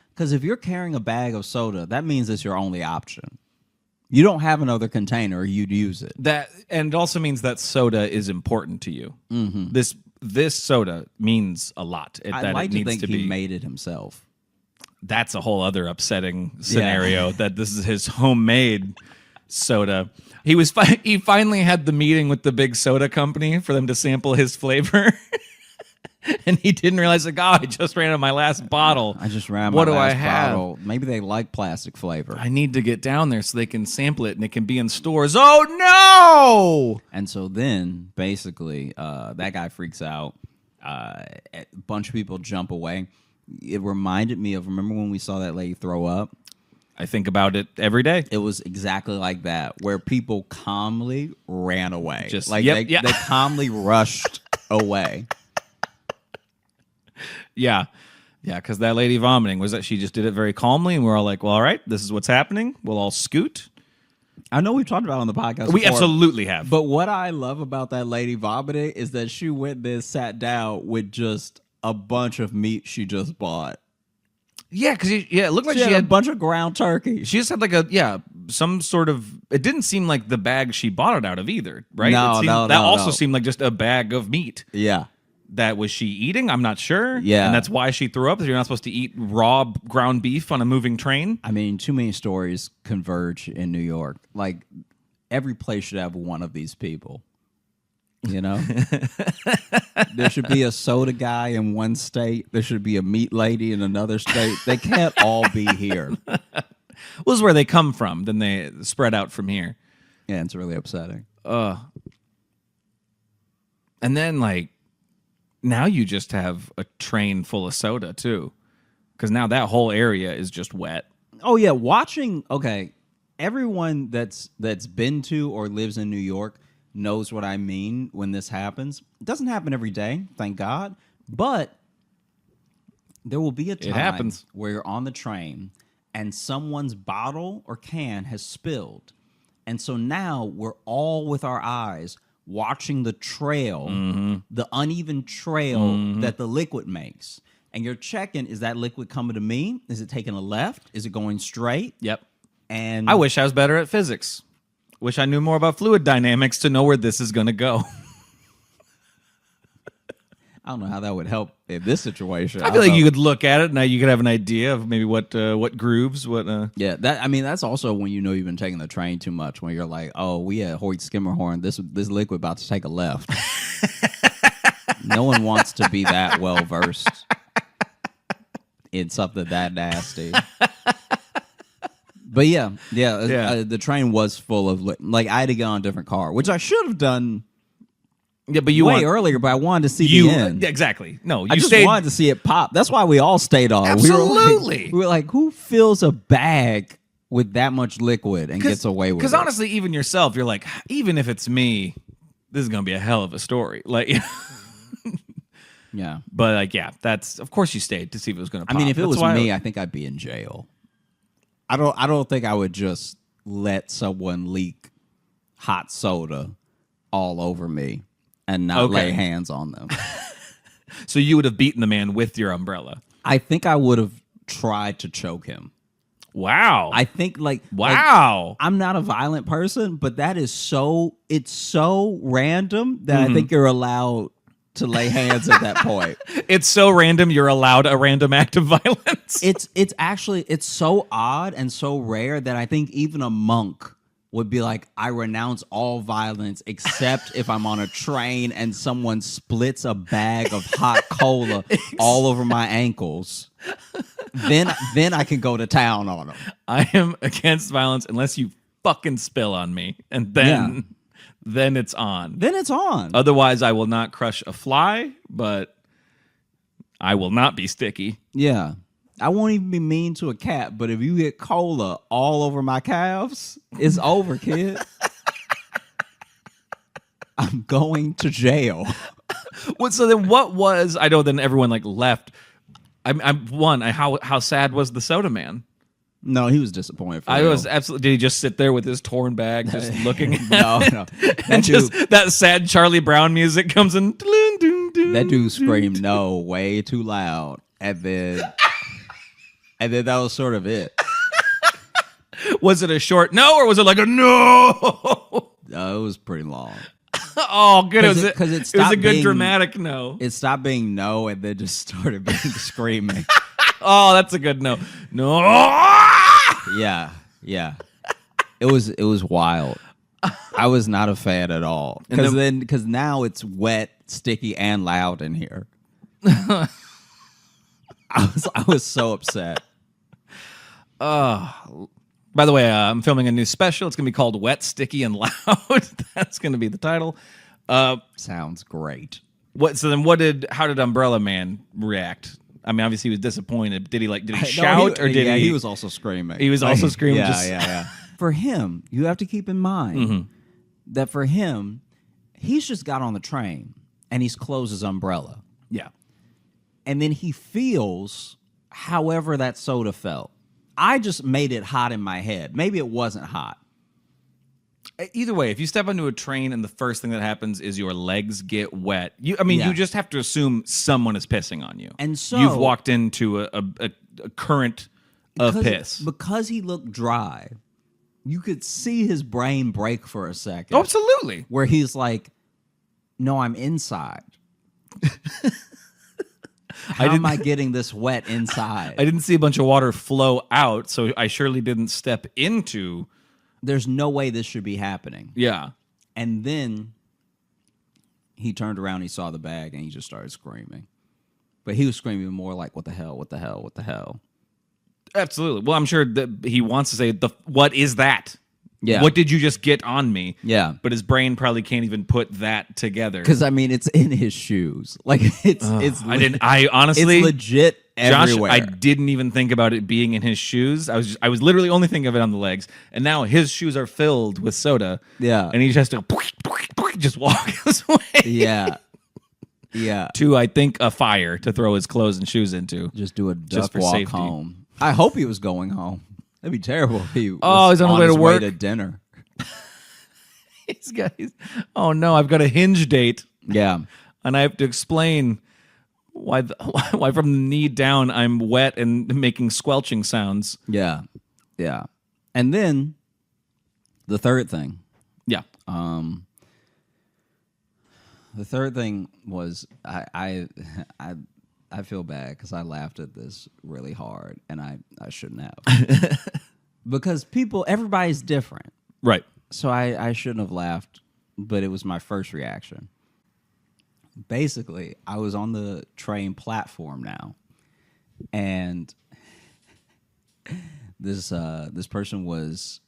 Because if you're carrying a bag of soda, that means it's your only option. You don't have another container, you'd use it. And it also means that soda is important to you. Mm-hmm. This soda means a lot. I'd like to think he made it himself. That's a whole other upsetting scenario. That this is his homemade soda. He finally had the meeting with the big soda company for them to sample his flavor. And he didn't realize, like, I just ran out of my last bottle. I just ran out what of my do last I have? bottle. Maybe they like plastic flavor. I need to get down there so they can sample it and it can be in stores. Oh, no! And so then, basically, that guy freaks out. A bunch of people jump away. It reminded me of, remember when we saw that lady throw up? I think about it every day. It was exactly like that, where people calmly ran away. They calmly rushed away. Yeah, because that lady vomiting was that she just did it very calmly, and we're all like, well, all right, this is what's happening. We'll all scoot. I know we've talked about it on the podcast We before, absolutely have. But what I love about that lady vomiting is that she went there, sat down with just a bunch of meat she just bought. Yeah, because it looked like she had a bunch of ground turkey. She just had like some sort of. It didn't seem like the bag she bought it out of either, right? That also seemed like just a bag of meat. Yeah. That was she eating? I'm not sure. Yeah. And that's why she threw up. You're not supposed to eat raw ground beef on a moving train. I mean, too many stories converge in New York. Like, every place should have one of these people. You know? There should be a soda guy in one state. There should be a meat lady in another state. They can't all be here. Well, this is where they come from. Then they spread out from here. Yeah, it's really upsetting. And then, like, now you just have a train full of soda, too. Because now that whole area is just wet. Oh, yeah. Everyone that's been to or lives in New York knows what I mean when this happens. It doesn't happen every day, thank God. But there will be a time where you're on the train and someone's bottle or can has spilled. And so now we're all with our eyes watching the trail, the uneven trail that the liquid makes. And you're checking, is that liquid coming to me? Is it taking a left? Is it going straight? Yep. And I wish I was better at physics. Wish I knew more about fluid dynamics to know where this is going to go. I don't know how that would help in this situation. I feel like you could look at it and you could have an idea of maybe what grooves, Yeah, that's also when you know you've been taking the train too much. When you're like, oh, we at Hoyt Skimmerhorn, this liquid about to take a left. No one wants to be that well versed in something that nasty. But the train was full of like I had to get on a different car, which I should have done. Yeah, but earlier, but I wanted to see the end. Exactly. No, I just wanted to see it pop. That's why we all stayed on. Absolutely. We were like, who fills a bag with that much liquid and gets away with it? Because honestly, even yourself, you're like, even if it's me, this is going to be a hell of a story. Like, yeah. But like, yeah, that's of course you stayed to see if it was going to pop. I mean, if it was me, I think I'd be in jail. I don't think I would just let someone leak hot soda all over me and not lay hands on them. So you would have beaten the man with your umbrella. I think I would have tried to choke him. Wow. I think wow. I'm not a violent person, but it's so random that I think you're allowed to lay hands at that point. It's so random you're allowed a random act of violence. It's so odd and so rare that I think even a monk would be like, I renounce all violence except if I'm on a train and someone splits a bag of hot cola all over my ankles. Then I can go to town on them. I am against violence unless you fucking spill on me. And then it's on. Then it's on. Otherwise, I will not crush a fly, but I will not be sticky. Yeah. I won't even be mean to a cat, but if you get cola all over my calves, it's over, kid. I'm going to jail. So then what was, I know then everyone like left. How sad was the soda man? No, he was disappointed. I was absolutely. Did he just sit there with his torn bag, just looking at No. and just that sad Charlie Brown music comes in. That dude screamed no way too loud, and then that was sort of it. Was it a short no, or was it like a no? It was pretty long. Oh, good. It was a good dramatic no. It stopped being no, and then just started being screaming. Oh, that's a good no. No. Yeah. It was wild. I was not a fan at all because now it's wet, sticky, and loud in here. I was so upset. By the way, I'm filming a new special. It's gonna be called "Wet, Sticky, and Loud." That's gonna be the title. Sounds great. How did Umbrella Man react? I mean, obviously he was disappointed. Did he shout or did he? He was also screaming. He was also screaming. Yeah. For him, you have to keep in mind that for him, he's just got on the train and he's closed his umbrella. Yeah. And then he feels however that soda felt. I just made it hot in my head. Maybe it wasn't hot. Either way, if you step onto a train and the first thing that happens is your legs get wet, you just have to assume someone is pissing on you. And so you've walked into a current of piss. Because he looked dry, you could see his brain break for a second. Oh, absolutely. Where he's like, no, I'm inside. How am I getting this wet inside? I didn't see a bunch of water flow out, so I surely didn't step into. There's no way this should be happening. Yeah. And then he turned around, he saw the bag, and he just started screaming. But he was screaming more like, what the hell, what the hell, what the hell? Absolutely. Well, I'm sure that he wants to say, what is that? Yeah. What did you just get on me? Yeah. But his brain probably can't even put that together. Because, I mean, it's in his shoes. Like, I honestly. It's legit everywhere. Josh, I didn't even think about it being in his shoes. I was literally only thinking of it on the legs. And now his shoes are filled with soda. Yeah. And he just has to just walk his way. Yeah. Yeah. To, I think, a fire to throw his clothes and shoes into. Just do a duck walk safety. Home. I hope he was going home. That'd be terrible if he was he's on the way to work. Way to dinner. Oh no, I've got a hinge date. Yeah. And I have to explain why from the knee down I'm wet and making squelching sounds. Yeah. Yeah. And then the third thing. Yeah. The third thing was I feel bad because I laughed at this really hard, and I shouldn't have. Because everybody's different. Right. So I shouldn't have laughed, but it was my first reaction. Basically, I was on the train platform now, and this person was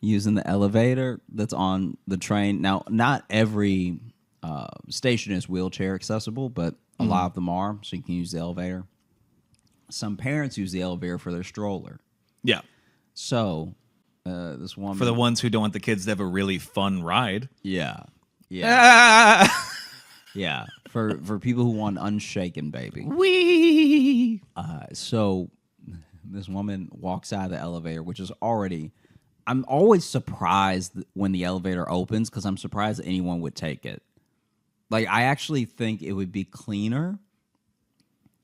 using the elevator that's on the train. Now, not every station is wheelchair accessible, but a lot of them are, so you can use the elevator. Some parents use the elevator for their stroller. Yeah. So, this woman... For the ones who don't want the kids to have a really fun ride. Yeah. Yeah. Yeah. For people who want unshaken baby. Wee! So, this woman walks out of the elevator, which is already... I'm always surprised when the elevator opens because I'm surprised that anyone would take it. Like, I actually think it would be cleaner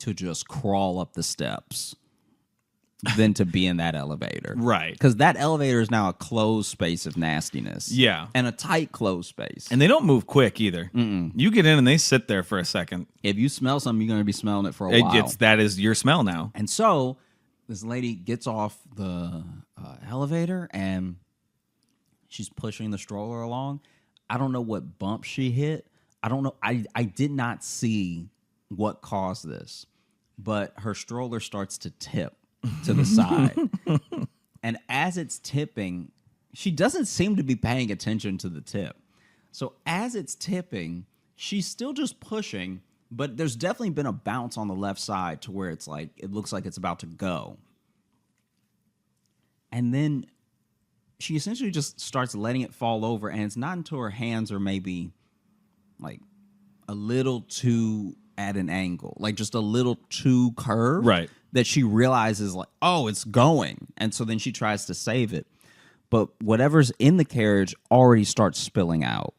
to just crawl up the steps than to be in that elevator. Right. Because that elevator is now a closed space of nastiness. Yeah. And a tight closed space. And they don't move quick either. Mm-mm. You get in and they sit there for a second. If you smell something, you're going to be smelling it for a while. That is your smell now. And so this lady gets off the elevator and she's pushing the stroller along. I don't know what bump she hit. I don't know. I did not see what caused this, but her stroller starts to tip to the side. And as it's tipping, she doesn't seem to be paying attention to the tip. So as it's tipping, she's still just pushing, But there's definitely been a bounce on the left side to where it's like, it looks like it's about to go. And then she essentially just starts letting it fall over, and it's not until her hands are maybe like a little too at an angle, like just a little too curved, right, that she realizes like, oh, it's going. And so then she tries to save it. But whatever's in the carriage already starts spilling out.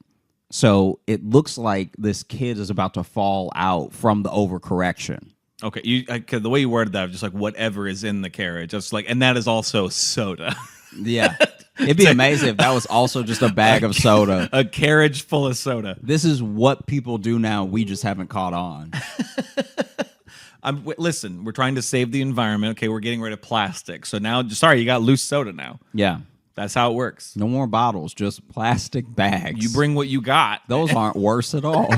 So it looks like this kid is about to fall out from the overcorrection. Okay, the way you worded that, just like whatever is in the carriage, it's like, and that is also soda. Yeah. It'd be amazing if that was also just a bag of soda. A carriage full of soda. This is what people do now. We just haven't caught on. Listen, we're trying to save the environment. Okay, we're getting rid of plastic. So now, sorry, you got loose soda now. Yeah. That's how it works. No more bottles, just plastic bags. You bring what you got. Those aren't worse at all.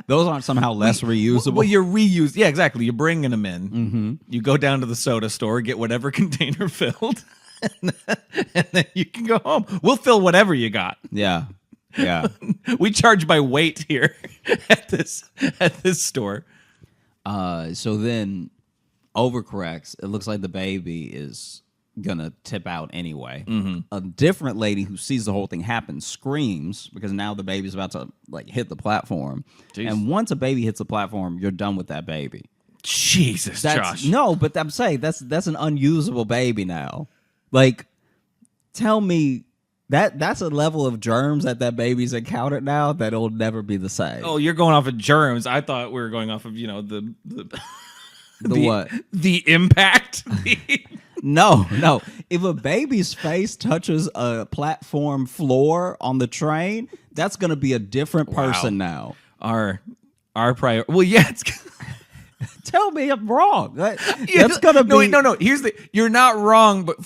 Those aren't somehow less reusable. Well, you're reused. Yeah, exactly. You're bringing them in. Mm-hmm. You go down to the soda store, get whatever container filled, and then you can go home. We'll fill whatever you got. Yeah. Yeah. We charge by weight here at this store. So then overcorrects. It looks like the baby is gonna tip out anyway. Mm-hmm. A different lady who sees the whole thing happen screams because now the baby's about to like hit the platform. Jeez. And once a baby hits the platform, you're done with that baby. Jesus, Josh. No, but I'm saying that's an unusable baby now. Like, tell me that's a level of germs that baby's encountered now that'll never be the same. Oh, you're going off of germs. I thought we were going off of, the what? The impact. No. If a baby's face touches a platform floor on the train, that's going to be a different person now. Our priority. Well, yeah. Tell me I'm wrong. That's going to be. No. You're not wrong, but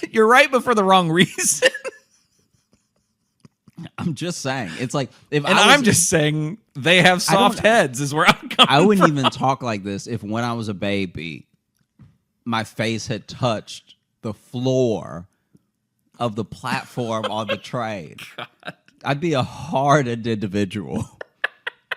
you're right, but for the wrong reason. I'm just saying. It's like I'm just saying they have soft heads. Is where I'm coming. I wouldn't from. even talk like this if when I was a baby, my face had touched the floor of the platform on the train. God. I'd be a hardened individual.